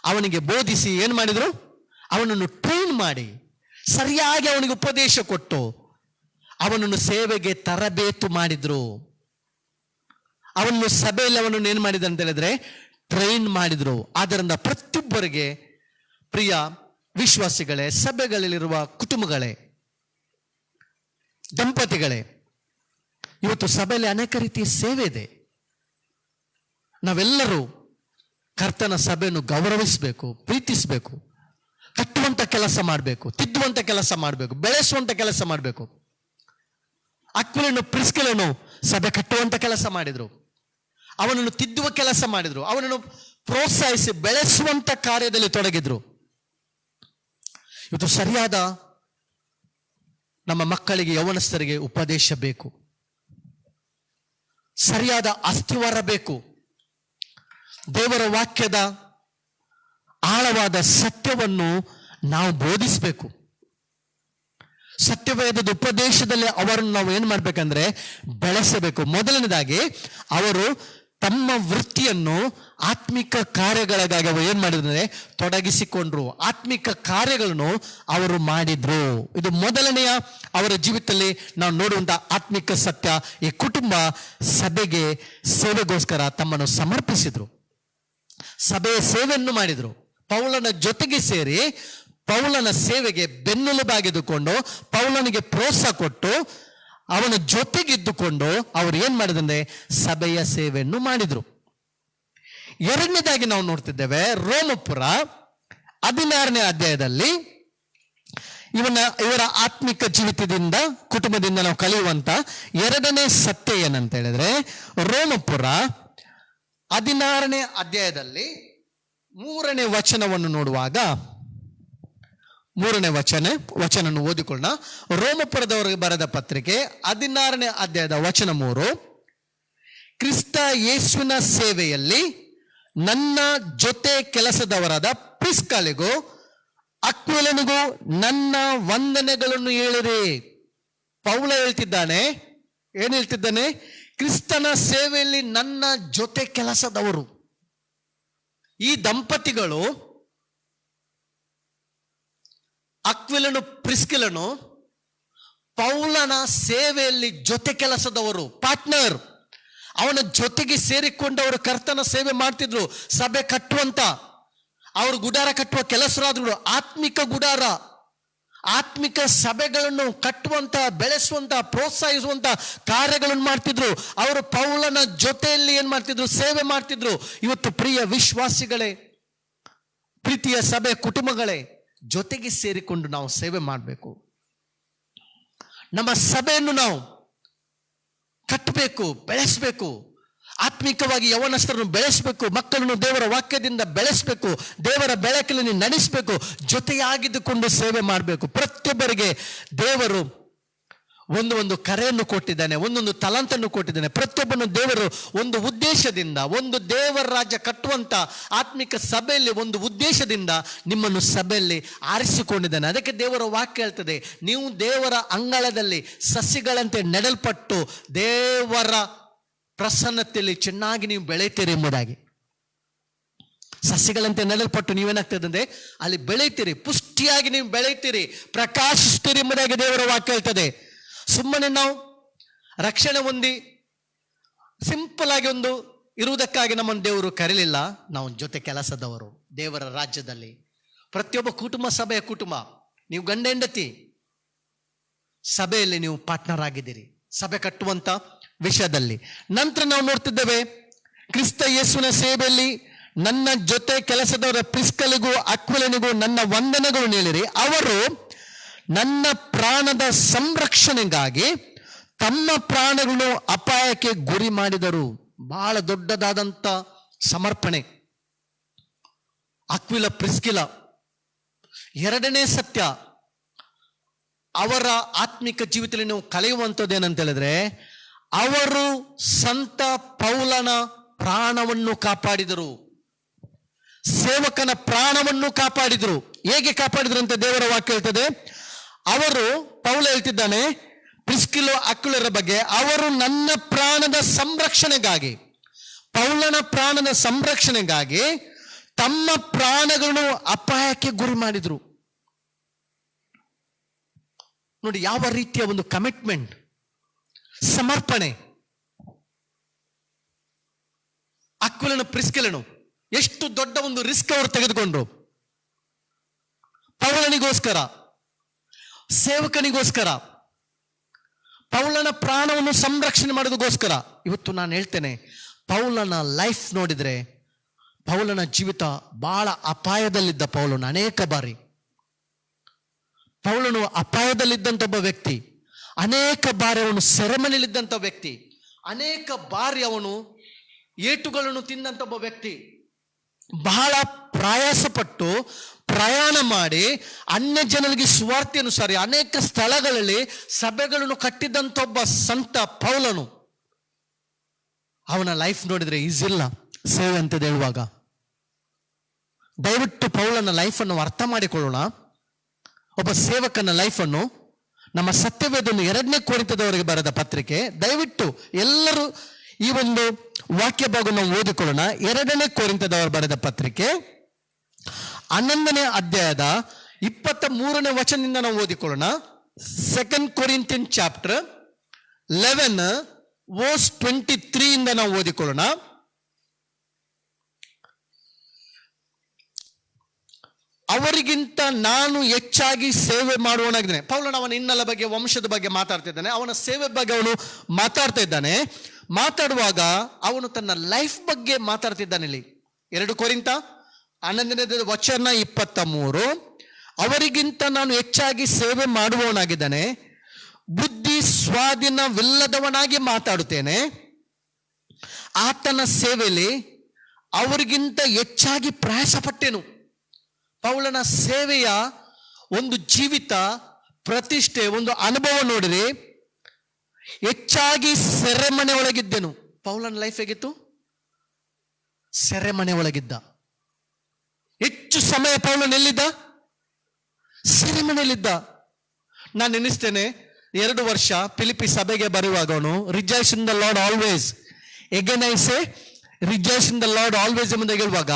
ಅವನಿಗೆ ಬೋಧಿಸಿ ಏನ್ ಮಾಡಿದ್ರು, ಅವನನ್ನು ಟ್ರೈನ್ ಮಾಡಿ ಸರಿಯಾಗಿ ಅವನಿಗೆ ಉಪದೇಶ ಕೊಟ್ಟು ಅವನನ್ನು ಸೇವೆಗೆ ತರಬೇತು ಮಾಡಿದ್ರು. ಅವನನ್ನು ಸಭೆಯಲ್ಲಿ ಅವನನ್ನು ಏನ್ ಮಾಡಿದ್ರು ಅಂತ ಹೇಳಿದ್ರೆ ಟ್ರೈನ್ ಮಾಡಿದ್ರು. ಆದ್ದರಿಂದ ಪ್ರತಿಯೊಬ್ಬರಿಗೆ ಪ್ರಿಯ ವಿಶ್ವಾಸಿಗಳೇ, ಸಭೆಗಳಲ್ಲಿರುವ ಕುಟುಂಬಗಳೇ, ದಂಪತಿಗಳೇ, ಇವತ್ತು ಸಭೆಯಲ್ಲಿ ಅನೇಕ ರೀತಿಯ ಸೇವೆ ಇದೆ. ನಾವೆಲ್ಲರೂ ಕರ್ತನ ಸಭೆಯನ್ನು ಗೌರವಿಸಬೇಕು, ಪ್ರೀತಿಸಬೇಕು, ಕಟ್ಟುವಂತ ಕೆಲಸ ಮಾಡಬೇಕು, ತಿದ್ದುವಂತ ಕೆಲಸ ಮಾಡಬೇಕು, ಬೆಳೆಸುವಂತ ಕೆಲಸ ಮಾಡಬೇಕು. ಅಕ್ವಿಲನು ಪ್ರಿಸ್ಕಿಲನು ಸಭೆ ಕಟ್ಟುವಂತ ಕೆಲಸ ಮಾಡಿದ್ರು, ಅವನನ್ನು ತಿದ್ದುವ ಕೆಲಸ ಮಾಡಿದ್ರು, ಅವನನ್ನು ಪ್ರೋತ್ಸಾಹಿಸಿ ಬೆಳೆಸುವಂತ ಕಾರ್ಯದಲ್ಲಿ ತೊಡಗಿದ್ರು. ಇವತ್ತು ಸರಿಯಾದ ನಮ್ಮ ಮಕ್ಕಳಿಗೆ, ಯೌವನಸ್ಥರಿಗೆ ಉಪದೇಶ ಬೇಕು, ಸರಿಯಾದ ಅಸ್ಥಿವಾರ ಬೇಕು. ದೇವರ ವಾಕ್ಯದ ಆಳವಾದ ಸತ್ಯವನ್ನು ನಾವು ಬೋಧಿಸಬೇಕು. ಸತ್ಯವೇದದ ಉಪದೇಶದಲ್ಲಿ ಅವರನ್ನು ನಾವು ಏನ್ ಮಾಡ್ಬೇಕಂದ್ರೆ ಬೆಳೆಸಬೇಕು. ಮೊದಲನೇದಾಗಿ ಅವರು ತಮ್ಮ ವೃತ್ತಿಯನ್ನು ಆತ್ಮಿಕ ಕಾರ್ಯಗಳಿಗಾಗಿ ಅವರು ಏನ್ ಮಾಡಿದ್ರೆ ತೊಡಗಿಸಿಕೊಂಡ್ರು, ಆತ್ಮಿಕ ಕಾರ್ಯಗಳನ್ನು ಅವರು ಮಾಡಿದ್ರು. ಇದು ಮೊದಲನೆಯ ಅವರ ಜೀವಿತದಲ್ಲಿ ನಾವು ನೋಡುವಂತಹ ಆತ್ಮಿಕ ಸತ್ಯ. ಈ ಕುಟುಂಬ ಸಭೆಗೆ ಸೇವೆಗೋಸ್ಕರ ತಮ್ಮನ್ನು ಸಮರ್ಪಿಸಿದ್ರು, ಸಭೆಯ ಸೇವೆಯನ್ನು ಮಾಡಿದ್ರು. ಪೌಲನ ಜೊತೆಗೆ ಸೇರಿ ಪೌಲನ ಸೇವೆಗೆ ಬೆನ್ನೆಲುಬಾಗಿದ್ದುಕೊಂಡು ಪೌಲನಿಗೆ ಪ್ರೋತ್ಸಾಹ ಕೊಟ್ಟು ಅವನ ಜೊತೆಗಿದ್ದುಕೊಂಡು ಅವರು ಏನ್ ಮಾಡಿದಂದ್ರೆ ಸಭೆಯ ಸೇವೆಯನ್ನು ಮಾಡಿದ್ರು. ಎರಡನೇದಾಗಿ ನಾವು ನೋಡ್ತಿದ್ದೇವೆ, ರೋಮಪುರ 16ನೇ ಅಧ್ಯಾಯದಲ್ಲಿ ಇವರ ಆತ್ಮಿಕ ಜೀವಿತದಿಂದ, ಕುಟುಂಬದಿಂದ ನಾವು ಕಲಿಯುವಂತ ಎರಡನೇ ಸತ್ಯ ಏನಂತ ಹೇಳಿದ್ರೆ, ರೋಮಪುರ 16ನೇ ಅಧ್ಯಾಯದಲ್ಲಿ 3ನೇ ವಚನವನ್ನು ನೋಡುವಾಗ, 3ನೇ ವಚನ ಓದಿಕೊಳ್ಳೋಣ. ರೋಮಪುರದವರಿಗೆ ಬರೆದ ಪತ್ರಿಕೆ 16ನೇ ಅಧ್ಯಾಯದ ವಚನ 3. ಕ್ರಿಸ್ತ ಯೇಸುವಿನ ಸೇವೆಯಲ್ಲಿ ನನ್ನ ಜೊತೆ ಕೆಲಸದವರಾದ ಪ್ರಿಸ್ಕಳಿಗೂ ಅಕ್ವಿಲನಿಗೂ ನನ್ನ ವಂದನೆಗಳನ್ನು ಹೇಳಿರಿ. ಪೌಲ ಹೇಳ್ತಿದ್ದಾನೆ, ಏನ್ ಹೇಳ್ತಿದ್ದಾನೆ? ಕ್ರಿಸ್ತನ ಸೇವೆಯಲ್ಲಿ ನನ್ನ ಜೊತೆ ಕೆಲಸದವರು. ಈ ದಂಪತಿಗಳು ಅಕ್ವಿಲನು ಪ್ರಿಸ್ಕಿಲನು ಪೌಲನ ಸೇವೆಯಲ್ಲಿ ಜೊತೆ ಕೆಲಸದವರು, ಪಾರ್ಟ್ನರ್. ಅವನ ಜೊತೆಗೆ ಸೇರಿಕೊಂಡವರು ಕರ್ತನ ಸೇವೆ ಮಾಡ್ತಿದ್ರು. ಸಭೆ ಕಟ್ಟುವಂತ, ಅವರು ಗುಡಾರ ಕಟ್ಟುವ ಕೆಲಸರಾದ್ರು, ಆತ್ಮಿಕ ಗುಡಾರ. ಆತ್ಮಿಕ ಸಭೆಗಳನ್ನು ಕಟ್ಟುವಂತಹ, ಬೆಳೆಸುವಂತಹ, ಪ್ರೋತ್ಸಾಹಿಸುವಂತಹ ಕಾರ್ಯಗಳನ್ನು ಮಾಡ್ತಿದ್ರು. ಅವರು ಪೌಲನ ಜೊತೆಯಲ್ಲಿ ಏನ್ ಮಾಡ್ತಿದ್ರು? ಸೇವೆ ಮಾಡ್ತಿದ್ರು. ಇವತ್ತು ಪ್ರಿಯ ವಿಶ್ವಾಸಿಗಳೇ, ಪ್ರೀತಿಯ ಸಭೆ ಕುಟುಂಬಗಳೇ, ಜೊತೆಗೆ ಸೇರಿಕೊಂಡು ನಾವು ಸೇವೆ ಮಾಡಬೇಕು. ನಮ್ಮ ಸಭೆಯನ್ನು ನಾವು ಕಟ್ಟಬೇಕು, ಬೆಳೆಸಬೇಕು. ಆತ್ಮಿಕವಾಗಿ ಯವನಸ್ಥರನ್ನು ಬೆಳೆಸಬೇಕು, ಮಕ್ಕಳನ್ನು ದೇವರ ವಾಕ್ಯದಿಂದ ಬೆಳೆಸಬೇಕು, ದೇವರ ಬೆಳಕಲ್ಲಿ ನಡೆಸಬೇಕು, ಜೊತೆಯಾಗಿದ್ದುಕೊಂಡು ಸೇವೆ ಮಾಡಬೇಕು. ಪ್ರತಿಯೊಬ್ಬರಿಗೆ ದೇವರು ಒಂದು ಕರೆಯನ್ನು ಕೊಟ್ಟಿದ್ದಾನೆ, ಒಂದೊಂದು ತಲಾಂತನ್ನು ಕೊಟ್ಟಿದ್ದಾನೆ. ಪ್ರತಿಯೊಬ್ಬನು ದೇವರು ಒಂದು ಉದ್ದೇಶದಿಂದ, ಒಂದು ದೇವರ ರಾಜ್ಯ ಕಟ್ಟುವಂತ ಆತ್ಮಿಕ ಸಭೆಯಲ್ಲಿ ಒಂದು ಉದ್ದೇಶದಿಂದ ನಿಮ್ಮನ್ನು ಸಭೆಯಲ್ಲಿ ಆರಿಸಿಕೊಂಡಿದ್ದಾನೆ. ಅದಕ್ಕೆ ದೇವರ ವಾಕ್ಯ ಹೇಳ್ತದೆ, ನೀವು ದೇವರ ಅಂಗಳದಲ್ಲಿ ಸಸಿಗಳಂತೆ ನೆಡಲ್ಪಟ್ಟು ದೇವರ ಪ್ರಸನ್ನತೆಯಲ್ಲಿ ಚೆನ್ನಾಗಿ ನೀವು ಬೆಳೆಯುತ್ತೀರಿ ಎಂಬುದಾಗಿ. ಸಸಿಗಳಂತೆ ನೆಡಲ್ಪಟ್ಟು ನೀವೇನಾಗ್ತದೆ? ಅಲ್ಲಿ ಬೆಳೆಯುತ್ತೀರಿ, ಪುಷ್ಟಿಯಾಗಿ ನೀವು ಬೆಳೆಯುತ್ತೀರಿ, ಪ್ರಕಾಶಿಸ್ತೀರಿ ಎಂಬುದಾಗಿ ದೇವರ ವಾಕ್ಯ ಹೇಳ್ತದೆ. ಸುಮ್ಮನೆ ನಾವು ರಕ್ಷಣೆ ಹೊಂದಿ ಸಿಂಪಲ್ ಆಗಿ ಒಂದು ಇರುವುದಕ್ಕಾಗಿ ನಮ್ಮನ್ನು ದೇವರು ಕರೀಲಿಲ್ಲ. ನಾವು ಜೊತೆ ಕೆಲಸದವರು ದೇವರ ರಾಜ್ಯದಲ್ಲಿ. ಪ್ರತಿಯೊಬ್ಬ ಕುಟುಂಬ ಸಭೆಯ ಕುಟುಂಬ. ನೀವು ಗಂಡ ಹೆಂಡತಿ ಸಭೆಯಲ್ಲಿ ನೀವು ಪಾರ್ಟ್ನರ್ ಆಗಿದ್ದೀರಿ, ಸಭೆ ಕಟ್ಟುವಂತ ವಿಷಯದಲ್ಲಿ. ನಂತರ ನಾವು ನೋಡ್ತಿದ್ದೇವೆ, ಕ್ರಿಸ್ತ ಯೇಸುವಿನ ಸೇವೆಯಲ್ಲಿ ನನ್ನ ಜೊತೆ ಕೆಲಸದವರ ಪ್ರಿಸ್ಕಲಿಗೂ ಅಕ್ವಿಲನಿಗೂ ನನ್ನ ವಂದನೆಗಳು ಹೇಳಿರಿ. ಅವರು ನನ್ನ ಪ್ರಾಣದ ಸಂರಕ್ಷಣೆಗಾಗಿ ತಮ್ಮ ಪ್ರಾಣಗಳನ್ನು ಅಪಾಯಕ್ಕೆ ಗುರಿ ಮಾಡಿದರು. ಬಹಳ ದೊಡ್ಡದಾದಂತ ಸಮರ್ಪಣೆ. ಅಕ್ವಿಲ, ಪ್ರಿಸ್ಕಿಲ. ಎರಡನೇ ಸತ್ಯ, ಅವರ ಆತ್ಮಿಕ ಜೀವಿತದಲ್ಲಿ ನೀವು ಕಳೆಯುವಂಥದ್ದು ಏನಂತ ಹೇಳಿದ್ರೆ, ಅವರು ಸಂತ ಪೌಲನ ಪ್ರಾಣವನ್ನು ಕಾಪಾಡಿದರು, ಸೇವಕನ ಪ್ರಾಣವನ್ನು ಕಾಪಾಡಿದರು. ಹೇಗೆ ಕಾಪಾಡಿದ್ರು ಅಂತ ದೇವರ ವಾಕ್ಯ ಹೇಳ್ತದೆ. ಅವರು, ಪೌಲ ಹೇಳ್ತಿದ್ದಾನೆ ಪ್ರಿಸ್ಕಿಲ ಅಕ್ವಿಲರ ಬಗ್ಗೆ, ಅವರು ನನ್ನ ಪ್ರಾಣದ ಸಂರಕ್ಷಣೆಗಾಗಿ, ಪೌಲನ ಪ್ರಾಣದ ಸಂರಕ್ಷಣೆಗಾಗಿ ತಮ್ಮ ಪ್ರಾಣಗಳನ್ನು ಅಪಾಯಕ್ಕೆ ಗುರಿ ಮಾಡಿದ್ರು. ನೋಡಿ ಯಾವ ರೀತಿಯ ಒಂದು ಕಮಿಟ್ಮೆಂಟ್, ಸಮರ್ಪಣೆ. ಅಕ್ವಿಲನು ಪ್ರಿಸ್ಕಿಲನು ಎಷ್ಟು ದೊಡ್ಡ ಒಂದು ರಿಸ್ಕ್ ಅವರು ತೆಗೆದುಕೊಂಡ್ರು. ಪೌಲನಿಗೋಸ್ಕರ, ಸೇವಕನಿಗೋಸ್ಕರ, ಪೌಲನ ಪ್ರಾಣವನ್ನು ಸಂರಕ್ಷಣೆ ಮಾಡೋದಕ್ಕೋಸ್ಕರ. ಇವತ್ತು ನಾನು ಹೇಳ್ತೇನೆ, ಪೌಲನ ಲೈಫ್ ನೋಡಿದ್ರೆ, ಪೌಲನ ಜೀವಿತ ಬಹಳ ಅಪಾಯದಲ್ಲಿದ್ದ ಪೌಲನು. ಅನೇಕ ಬಾರಿ ಪೌಲನು ಅಪಾಯದಲ್ಲಿದ್ದಂಥ ಒಬ್ಬ ವ್ಯಕ್ತಿ. ಅನೇಕ ಬಾರಿ ಅವನು ಸೆರೆಮನೆಯಲ್ಲಿದ್ದಂಥ ವ್ಯಕ್ತಿ. ಅನೇಕ ಬಾರಿ ಅವನು ಏಟುಗಳನ್ನು ತಿಂದಂಥ ಒಬ್ಬ ವ್ಯಕ್ತಿ. ಬಹಳ ಪ್ರಯಾಸಪಟ್ಟು ಪ್ರಯಾಣ ಮಾಡಿ ಅನ್ಯ ಜನರಿಗೆ ಸುವಾರ್ತೆಯನ್ನು ಸಾರಿ ಅನೇಕ ಸ್ಥಳಗಳಲ್ಲಿ ಸಭೆಗಳನ್ನು ಕಟ್ಟಿದಂಥ ಒಬ್ಬ ಸಂತ ಪೌಲನು. ಅವನ ಲೈಫ್ ನೋಡಿದ್ರೆ ಈಸಿ ಇಲ್ಲ ಸೇವೆ ಅಂತ ಹೇಳುವಾಗ. ದಯವಿಟ್ಟು ಪೌಲನ ಲೈಫನ್ನು ಅರ್ಥ ಮಾಡಿಕೊಳ್ಳೋಣ. ಒಬ್ಬ ಸೇವಕನ ಲೈಫನ್ನು. ನಮ್ಮ ಸತ್ಯವೇದನ್ನು 2ನೇ ಕೊರಿಂಥದವರಿಗೆ ಬರೆದ ಪತ್ರಿಕೆ, ದಯವಿಟ್ಟು ಎಲ್ಲರೂ ಈ ಒಂದು ವಾಕ್ಯ ಭಾಗ ನಾವು ಓದಿಕೊಳ್ಳೋಣ. 2ನೇ ಕೊರಿಂಥದವರು ಬರೆದ ಪತ್ರಿಕೆ 11ನೇ ಅಧ್ಯಾಯದ 23ನೇ ವಚನದಿಂದ ನಾವು ಓದಿಕೊಳ್ಳೋಣ. 2 Corinthians chapter 11 verse 23 ಇಂದ ನಾವು ಓದಿಕೊಳ್ಳೋಣ. ಅವರಿಗಿಂತ ನಾನು ಹೆಚ್ಚಾಗಿ ಸೇವೆ ಮಾಡುವವನಾಗಿದ್ದೇನೆ. ಪೌಲನ ಅವನ ಹಿನ್ನೆಲೆ ಬಗ್ಗೆ, ವಂಶದ ಬಗ್ಗೆ ಮಾತಾಡ್ತಿದ್ದಾನೆ. ಅವನ ಸೇವೆ ಬಗ್ಗೆ ಅವನು ಮಾತಾಡ್ತಾ ಇದ್ದಾನೆ. ಮಾತಾಡುವಾಗ ಅವನು ತನ್ನ ಲೈಫ್ ಬಗ್ಗೆ ಮಾತಾಡ್ತಿದ್ದಾನೆ. ಇಲ್ಲಿ 2 ಕೊರಿಂಥ 11ನೇ ವಚನ 23, ಅವರಿಗಿಂತ ನಾನು ಹೆಚ್ಚಾಗಿ ಸೇವೆ ಮಾಡುವವನಾಗಿದ್ದಾನೆ, ಬುದ್ಧಿ ಸ್ವಾಧೀನವಿಲ್ಲದವನಾಗಿ ಮಾತಾಡುತ್ತೇನೆ. ಆತನ ಸೇವೆಯಲ್ಲಿ ಅವರಿಗಿಂತ ಹೆಚ್ಚಾಗಿ ಪ್ರಯಾಸಪಟ್ಟೆನು. ಪೌಲನ ಸೇವೆಯ ಒಂದು ಜೀವಿತ, ಪ್ರತಿಷ್ಠೆ, ಒಂದು ಅನುಭವ ನೋಡಿರಿ. ಹೆಚ್ಚಾಗಿ ಸೆರೆಮನೆ ಒಳಗಿದ್ದೆನು. ಪೌಲನ ಲೈಫ್ ಹೇಗಿತ್ತು? ಸೆರೆಮನೆ ಒಳಗಿದ್ದ. ಹೆಚ್ಚು ಸಮಯ ಪೌಲನ್ ಎಲ್ಲಿದ್ದ? ಸೆರೆಮನೆಯಲ್ಲಿದ್ದ. ನಾನು ನೆನೆಸ್ತೇನೆ, 2 ವರ್ಷ ಫಿಲಿಪಿ ಸಭೆಗೆ ಬರುವಾಗ ಅವನು rejoice in the Lord always, again I say rejoice in the Lord always ಎಂಬುದಾಗಿ ಹೇಳುವಾಗ,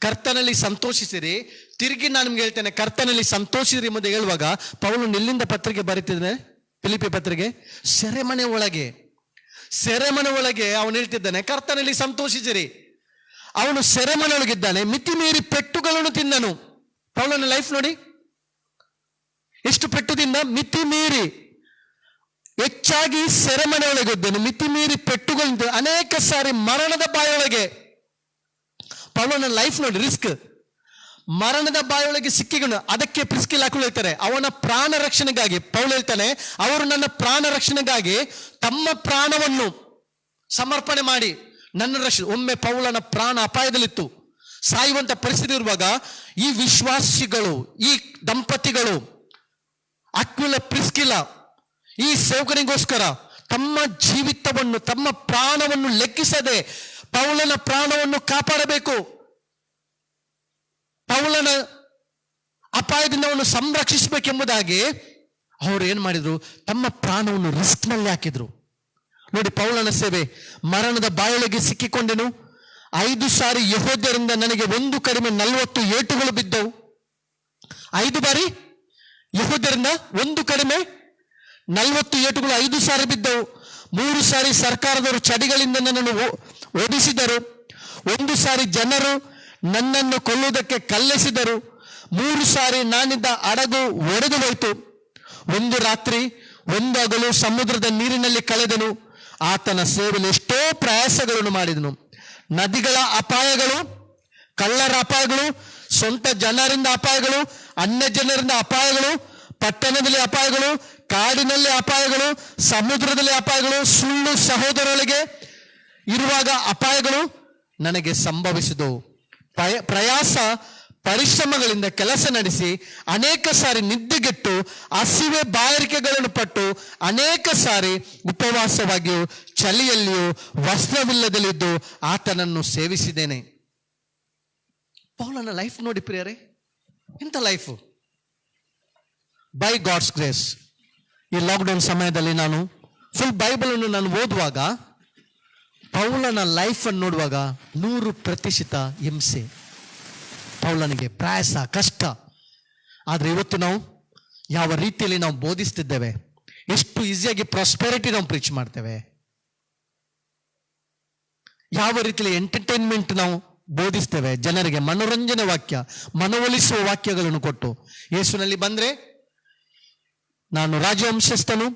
ಕರ್ತನಲ್ಲಿ ಸಂತೋಷಿಸಿರಿ. ತಿರುಗಿ ನಾನು ನಿಮ್ಗೆ ಹೇಳ್ತೇನೆ, ಕರ್ತನಲ್ಲಿ ಸಂತೋಷಿಸಿರಿ ಎಂಬುದಾಗಿ ಹೇಳುವಾಗ ಪೌಲನು ಎಲ್ಲಿಂದ ಪತ್ರಿಕೆ ಬರೀತಿದ್ದಾನೆ? ಫಿಲಿಪಿ ಪತ್ರಿಕೆ ಸೆರೆಮನೆ ಒಳಗೆ. ಸೆರೆಮನೆ ಒಳಗೆ ಅವನು ಹೇಳ್ತಿದ್ದಾನೆ, ಕರ್ತನಲ್ಲಿ ಸಂತೋಷಿಸಿರಿ. ಅವನು ಸೆರೆಮನೆ ಒಳಗಿದ್ದಾನೆ. ಮಿತಿ ಮೀರಿ ಪೆಟ್ಟುಗಳನ್ನು ತಿಂದನು. ಪೌಲನ ಲೈಫ್ ನೋಡಿ, ಎಷ್ಟು ಪೆಟ್ಟುದಿಂದ? ಮಿತಿ ಮೀರಿ, ಹೆಚ್ಚಾಗಿ ಸೆರೆಮನೆಯೊಳಗೆ ಇದ್ದೇನೆ, ಮಿತಿ ಮೀರಿ ಪೆಟ್ಟುಗಳಿಂದ ಅನೇಕ ಸಾರಿ ಮರಣದ ಬಾಯೊಳಗೆ. ಪೌಲನ ಲೈಫ್ ನೋಡಿ, ರಿಸ್ಕ್. ಮರಣದ ಬಾಯೊಳಗೆ ಸಿಕ್ಕಿಕೊಂಡು ಅದಕ್ಕೆ ಪ್ರಿಸ್ಕಿಲ್ ಹಾಕೊಂಡು ಹೇಳ್ತಾರೆ, ಅವನ ಪ್ರಾಣ ರಕ್ಷಣೆಗಾಗಿ. ಪೌಲ ಹೇಳ್ತಾನೆ, ಅವರು ನನ್ನ ಪ್ರಾಣ ರಕ್ಷಣೆಗಾಗಿ ತಮ್ಮ ಪ್ರಾಣವನ್ನು ಸಮರ್ಪಣೆ ಮಾಡಿ ನನ್ನ ರಕ್ಷಣೆ. ಒಮ್ಮೆ ಪೌಲನ ಪ್ರಾಣ ಅಪಾಯದಲ್ಲಿತ್ತು, ಸಾಯುವಂತ ಪರಿಸ್ಥಿತಿ ಇರುವಾಗ ಈ ವಿಶ್ವಾಸಿಗಳು, ಈ ದಂಪತಿಗಳು, ಅಕ್ವಿಲ ಪ್ರಿಸ್ಕಿಲ, ಈ ಸೇವಕನಿಗೋಸ್ಕರ ತಮ್ಮ ಜೀವಿತವನ್ನು, ತಮ್ಮ ಪ್ರಾಣವನ್ನು ಲೆಕ್ಕಿಸದೆ ಪೌಲನ ಪ್ರಾಣವನ್ನು ಕಾಪಾಡಬೇಕು, ಪೌಲನ ಅಪಾಯದಿಂದ ಅವನು ಸಂರಕ್ಷಿಸಬೇಕೆಂಬುದಾಗಿ ಅವರು ಏನ್ ಮಾಡಿದ್ರು? ತಮ್ಮ ಪ್ರಾಣವನ್ನು ರಿಸ್ಕ್ ನಲ್ಲಿ ಹಾಕಿದ್ರು. ನೋಡಿ, ಪೌಲನ ಸೇವೆ. ಮರಣದ ಬಾಯೊಳಗೆ ಸಿಕ್ಕಿಕೊಂಡೆನು, 5 ಸಾರಿ ಯೆಹೂದ್ಯರಿಂದ ನನಗೆ ಒಂದು ಕಡಿಮೆ 40 ಏಟುಗಳು ಬಿದ್ದವು. 5 ಬಾರಿ ಯೆಹೂದ್ಯರಿಂದ ಒಂದು ಕಡಿಮೆ 40 ಏಟುಗಳು 5 ಸಾರಿ ಬಿದ್ದವು. 3 ಸಾರಿ ಸರ್ಕಾರದವರು ಚಡಿಗಳಿಂದ ನನ್ನನ್ನು ಓಡಿಸಿದರು. 1 ಸಾರಿ ಜನರು ನನ್ನನ್ನು ಕೊಲ್ಲುವುದಕ್ಕೆ ಕಲ್ಲೆಸಿದರು. 3 ಸಾರಿ ನಾನಿದ್ದ ಹಡಗು ಒಡೆದು ಹೋಯಿತು. 1 ರಾತ್ರಿ 1 ಹಗಲು ಸಮುದ್ರದ ನೀರಿನಲ್ಲಿ ಕಳೆದನು. ಆತನ ಸೇವೆಯಲ್ಲಿ ಎಷ್ಟೋ ಪ್ರಯಾಸಗಳನ್ನು ಮಾಡಿದನು. ನದಿಗಳ ಅಪಾಯಗಳು, ಕಳ್ಳರ ಅಪಾಯಗಳು, ಸ್ವಂತ ಜನರಿಂದ ಅಪಾಯಗಳು, ಅನ್ಯ ಜನರಿಂದ ಅಪಾಯಗಳು, ಪಟ್ಟಣದಲ್ಲಿ ಅಪಾಯಗಳು, ಕಾಡಿನಲ್ಲಿ ಅಪಾಯಗಳು, ಸಮುದ್ರದಲ್ಲಿ ಅಪಾಯಗಳು, ಸುಳ್ಳು ಸಹೋದರರಿಗೆ ಇರುವಾಗ ಅಪಾಯಗಳು ನನಗೆ ಸಂಭವಿಸಿದವು. ಪ್ರಯಾಸ ಪರಿಶ್ರಮಗಳಿಂದ ಕೆಲಸ ನಡೆಸಿ ಅನೇಕ ಸಾರಿ ನಿದ್ದೆಗೆಟ್ಟು ಹಸಿವೆ ಬಾಯಾರಿಕೆಗಳನ್ನು ಪಟ್ಟು ಅನೇಕ ಸಾರಿ ಉಪವಾಸವಾಗಿಯೂ ಚಳಿಯಲ್ಲಿಯೂ ವಸ್ತ್ರವಿಲ್ಲದಲ್ಲಿದ್ದು ಆತನನ್ನು ಸೇವಿಸಿದ್ದೇನೆ. ಪೌಲನ ಲೈಫ್ ನೋಡಿ ಪ್ರಿಯರೇ, ಎಂಥ ಲೈಫು! By God's grace. ಈ ಲಾಕ್ಡೌನ್ ಸಮಯದಲ್ಲಿ ನಾನು ಫುಲ್ ಬೈಬಲನ್ನು ನಾನು ಓದುವಾಗ ಪೌಲನ ಲೈಫ್ ಅನ್ನು ನೋಡುವಾಗ 100% ಹಿಂಸೆ, ಪೌಲನಿಗೆ ಪ್ರಯಾಸ, ಕಷ್ಟ. ಆದರೆ ಇವತ್ತು ನಾವು ಯಾವ ರೀತಿಯಲ್ಲಿ ನಾವು ಬೋಧಿಸ್ತಿದ್ದೇವೆ, ಎಷ್ಟು ಈಸಿಯಾಗಿ ಪ್ರಾಸ್ಪೆರಿಟಿ ನಾವು ಪ್ರೀಚ್ ಮಾಡ್ತೇವೆ, ಯಾವ ರೀತಿಯಲ್ಲಿ ಎಂಟರ್ಟೈನ್ಮೆಂಟ್ ನಾವು ಬೋಧಿಸ್ತೇವೆ, ಜನರಿಗೆ ಮನೋರಂಜನೆ ವಾಕ್ಯ, ಮನವೊಲಿಸುವ ವಾಕ್ಯಗಳನ್ನು ಕೊಟ್ಟು. ಯೇಸುನಲ್ಲಿ ಬಂದ್ರೆ ನಾನು ರಾಜವಂಶಸ್ಥನು,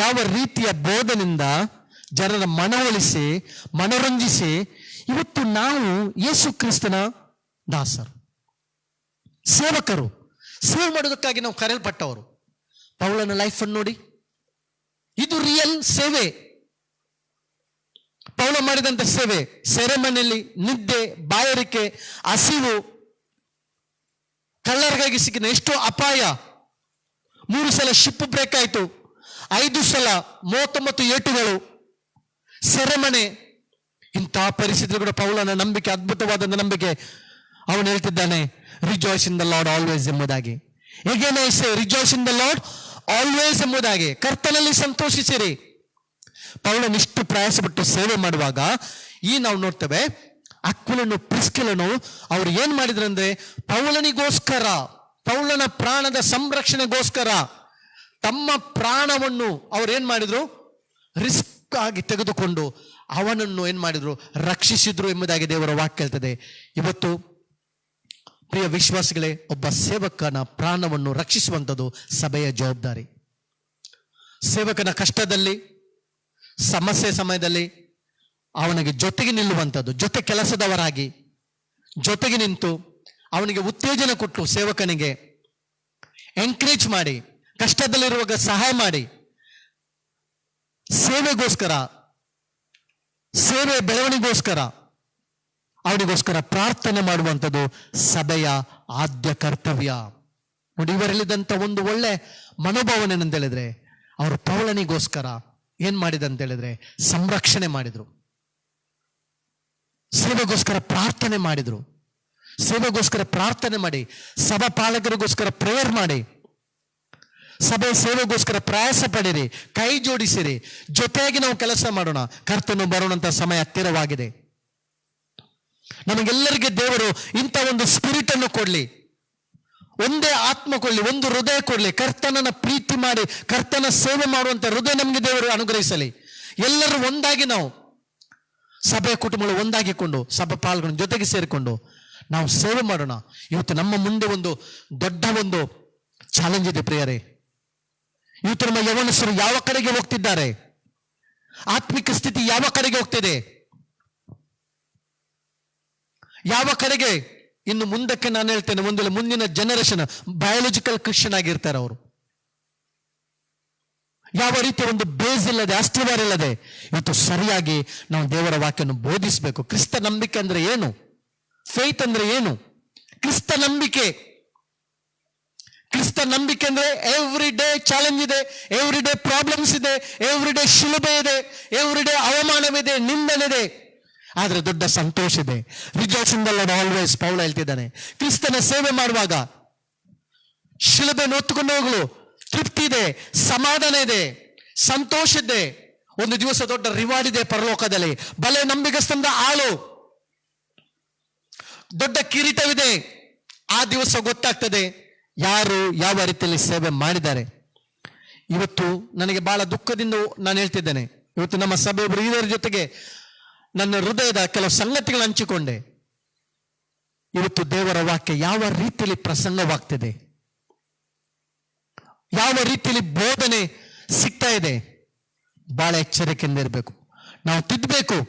ಯಾವ ರೀತಿಯ ಬೋಧನೆಯಿಂದ ಜನರ ಮನವೊಲಿಸಿ ಮನೋರಂಜಿಸಿ. ಇವತ್ತು ನಾವು ಯೇಸು ಕ್ರಿಸ್ತನ ದಾಸರು, ಸೇವಕರು, ಸೇವೆ ಮಾಡೋದಕ್ಕಾಗಿ ನಾವು ಕರೆಯಲ್ಪಟ್ಟವರು. ಪೌಲನ ಲೈಫ್ ಅನ್ನು ನೋಡಿ, ಇದು ರಿಯಲ್ ಸೇವೆ. ಪೌಲ ಮಾಡಿದಂತ ಸೇವೆ, ಸೆರೆಮನೆಯಲ್ಲಿ ನಿದ್ದೆ, ಬಾಯಾರಿಕೆ, ಹಸಿವು, ಕಳ್ಳರಿಗಾಗಿ ಸಿಕ್ಕಿದ ಎಷ್ಟೋ ಅಪಾಯ. 3 ಸಲ ಶಿಪ್ ಬ್ರೇಕ್ ಆಯಿತು, 5 ಸಲ 39 ಏಟುಗಳು, ಸೆರೆಮನೆ. ಇಂತಹ ಪರಿಸ್ಥಿತಿ ಕೂಡ ಪೌಲನ ನಂಬಿಕೆ, ಅದ್ಭುತವಾದ ನಂಬಿಕೆ. ಅವನು ಹೇಳ್ತಿದ್ದಾನೆ, rejoice in the Lord always ಎಂಬುದಾಗಿ. ಹೇಗೇನೆ rejoice in the Lord always ಎಂಬುದಾಗಿ, ಕರ್ತನಲ್ಲಿ ಸಂತೋಷಿಸಿರಿ. ಪೌಲನ್ ಇಷ್ಟು ಪ್ರಯಾಸಪಟ್ಟು ಸೇವೆ ಮಾಡುವಾಗ ನಾವು ನೋಡ್ತೇವೆ, ಅಕ್ವಿಲನು ಪ್ರಿಸ್ಕಿಲನು ಅವ್ರು ಏನ್ ಮಾಡಿದ್ರು ಅಂದ್ರೆ, ಪೌಲನಿಗೋಸ್ಕರ, ಪೌಲನ ಪ್ರಾಣದ ಸಂರಕ್ಷಣೆಗೋಸ್ಕರ ತಮ್ಮ ಪ್ರಾಣವನ್ನು ಅವ್ರು ಏನ್ ಮಾಡಿದ್ರು? ರಿಸ್ಕ್ ಆಗಿ ತೆಗೆದುಕೊಂಡು ಅವನನ್ನು ಏನ್ ಮಾಡಿದ್ರು? ರಕ್ಷಿಸಿದ್ರು ಎಂಬುದಾಗಿ ದೇವರ ವಾಕ್ಯ ಹೇಳ್ತದೆ. ಇವತ್ತು ಪ್ರಿಯ ವಿಶ್ವಾಸಿಗಳೇ, ಒಬ್ಬ ಸೇವಕನ ಪ್ರಾಣವನ್ನು ರಕ್ಷಿಸುವಂಥದ್ದು ಸಭೆಯ ಜವಾಬ್ದಾರಿ. ಸೇವಕನ ಕಷ್ಟದಲ್ಲಿ, ಸಮಸ್ಯೆ ಸಮಯದಲ್ಲಿ ಅವನಿಗೆ ಜೊತೆಗೆ ನಿಲ್ಲುವಂಥದ್ದು, ಜೊತೆ ಕೆಲಸದವರಾಗಿ ಜೊತೆಗೆ ನಿಂತು ಅವನಿಗೆ ಉತ್ತೇಜನ ಕೊಟ್ಟು, ಸೇವಕನಿಗೆ ಎಂಕರೇಜ್ ಮಾಡಿ, ಕಷ್ಟದಲ್ಲಿರುವಾಗ ಸಹಾಯ ಮಾಡಿ, ಸೇವೆಗೋಸ್ಕರ, ಸೇವೆ ಬೆಳವಣಿಗೋಸ್ಕರ, ಅವನಿಗೋಸ್ಕರ ಪ್ರಾರ್ಥನೆ ಮಾಡುವಂಥದ್ದು ಸಭೆಯ ಆದ್ಯ ಕರ್ತವ್ಯ. ನೋಡಿ, ಇವರಲ್ಲಿದ್ದಂಥ ಒಂದು ಒಳ್ಳೆ ಮನೋಭಾವನೆ ಹೇಳಿದ್ರೆ, ಅವರು ಪೌಲನಿಗೋಸ್ಕರ ಏನ್ ಮಾಡಿದಂತ ಹೇಳಿದ್ರೆ ಸಂರಕ್ಷಣೆ ಮಾಡಿದ್ರು, ಸೇವೆಗೋಸ್ಕರ ಪ್ರಾರ್ಥನೆ ಮಾಡಿದ್ರು. ಸೇವೆಗೋಸ್ಕರ ಪ್ರಾರ್ಥನೆ ಮಾಡಿ, ಸಭಾ ಪಾಲಕರಿಗೋಸ್ಕರ ಪ್ರೇಯರ್ ಮಾಡಿ, ಸಭೆ ಸೇವೆಗೋಸ್ಕರ ಪ್ರಯಾಸ ಪಡಿರಿ, ಕೈ ಜೋಡಿಸಿರಿ, ಜೊತೆಯಾಗಿ ನಾವು ಕೆಲಸ ಮಾಡೋಣ. ಕರ್ತನು ಬರೋಣಂತ ಸಮಯ ಹತ್ತಿರವಾಗಿದೆ. ನಮಗೆಲ್ಲರಿಗೆ ದೇವರು ಇಂಥ ಒಂದು ಸ್ಪಿರಿಟ್ ಅನ್ನು ಕೊಡ್ಲಿ, ಒಂದೇ ಆತ್ಮ ಕೊಡ್ಲಿ, ಒಂದು ಹೃದಯ ಕೊಡ್ಲಿ, ಕರ್ತನನ್ನ ಪ್ರೀತಿ ಮಾಡಿ ಕರ್ತನ ಸೇವೆ ಮಾಡುವಂತ ಹೃದಯ ನಮಗೆ ದೇವರು ಅನುಗ್ರಹಿಸಲಿ. ಎಲ್ಲರೂ ಒಂದಾಗಿ ನಾವು ಸಭೆಯ ಕುಟುಂಬಗಳು ಒಂದಾಗಿಕೊಂಡು, ಸಭೆ ಪಾಲ್ಗೊಂಡು ಜೊತೆಗೆ ಸೇರಿಕೊಂಡು ನಾವು ಸೇವೆ ಮಾಡೋಣ. ಇವತ್ತು ನಮ್ಮ ಮುಂದೆ ಒಂದು ದೊಡ್ಡ ಒಂದು ಚಾಲೆಂಜ್ ಇದೆ ಪ್ರಿಯರೇ. ಇವತ್ತು ನಮ್ಮ ಯೌವನಸ್ಥರು ಯಾವ ಕಡೆಗೆ ಹೋಗ್ತಿದ್ದಾರೆ, ಆತ್ಮಿಕ ಸ್ಥಿತಿ ಯಾವ ಕಡೆಗೆ ಹೋಗ್ತಿದೆ, ಯಾವ ಕಡೆಗೆ ಇನ್ನು ಮುಂದಕ್ಕೆ ನಾನು ಹೇಳ್ತೇನೆ, ಒಂದು ಮುಂದಿನ ಜನರೇಷನ್ ಬಯಾಲಜಿಕಲ್ ಕ್ರಿಶ್ಚಿಯನ್ ಆಗಿರ್ತಾರೆ ಅವರು. ಯಾವ ರೀತಿಯ ಒಂದು ಬೇಸ್ ಇಲ್ಲದೆ, ಅಸ್ತಿವಾರ ಇಲ್ಲದೆ ಇವತ್ತು ಸರಿಯಾಗಿ ನಾವು ದೇವರ ವಾಕ್ಯವನ್ನು ಬೋಧಿಸಬೇಕು. ಕ್ರಿಸ್ತ ನಂಬಿಕೆ ಅಂದ್ರೆ ಏನು, ಫೇತ್ ಅಂದ್ರೆ ಏನು, ಕ್ರಿಸ್ತ ನಂಬಿಕೆ. ಕ್ರಿಸ್ತ ನಂಬಿಕೆ ಅಂದ್ರೆ ಎವ್ರಿ ಡೇ ಚಾಲೆಂಜ್ ಇದೆ, ಎವ್ರಿ ಡೇ ಪ್ರಾಬ್ಲಮ್ಸ್ ಇದೆ, ಎವ್ರಿ ಡೇ ಶಿಲುಬೆ ಇದೆ, ಎವ್ರಿ ಡೇ ಅವಮಾನವಿದೆ, ನಿಂದನಿದೆ, ಆದ್ರೆ ದೊಡ್ಡ ಸಂತೋಷ ಇದೆ. Rejoice in the Lord always ಪೌಲ ಹೇಳ್ತಿದ್ದಾನೆ. ಕ್ರಿಸ್ತನ ಸೇವೆ ಮಾಡುವಾಗ ಶಿಲುಬೆಯನ್ನು ಹೊತ್ತುಕೊಂಡು ಹೋಗಲು ತೃಪ್ತಿ ಇದೆ, ಸಮಾಧಾನ ಇದೆ, ಸಂತೋಷ ಇದೆ. ಒಂದು ದಿವಸ ದೊಡ್ಡ ರಿವಾರ್ಡ್ ಇದೆ ಪರಲೋಕದಲ್ಲಿ. ಬಲೆ ನಂಬಿಗಸ್ತಂದ ಆಳು, ದೊಡ್ಡ ಕಿರೀಟವಿದೆ. ಆ ದಿವಸ ಗೊತ್ತಾಗ್ತದೆ ಯಾರು ಯಾವ ರೀತಿಯಲ್ಲಿ ಸೇವೆ ಮಾಡಿದ್ದಾರೆ. ಇವತ್ತು ನನಗೆ ಬಹಳ ದುಃಖದಿಂದ ನಾನು ಹೇಳ್ತಿದ್ದೇನೆ, ಇವತ್ತು ನಮ್ಮ ಸಭೆ ಇದರ ಜೊತೆಗೆ ನನ್ನ ಹೃದಯದ ಕೆಲವು ಸಂಗತಿಗಳು ಹಂಚಿಕೊಂಡೆ. ಇವತ್ತು ದೇವರ ವಾಕ್ಯ ಯಾವ ರೀತಿಯಲ್ಲಿ ಪ್ರಸಂಗವಾಗ್ತಿದೆ, ಯಾವ ರೀತಿಯಲ್ಲಿ ಬೋಧನೆ ಸಿಗ್ತಾ ಇದೆ, ಬಹಳ ಎಚ್ಚರಿಕೆಯಿಂದ ಇರಬೇಕು. ನಾವು ತಿದ್ದಬೇಕು.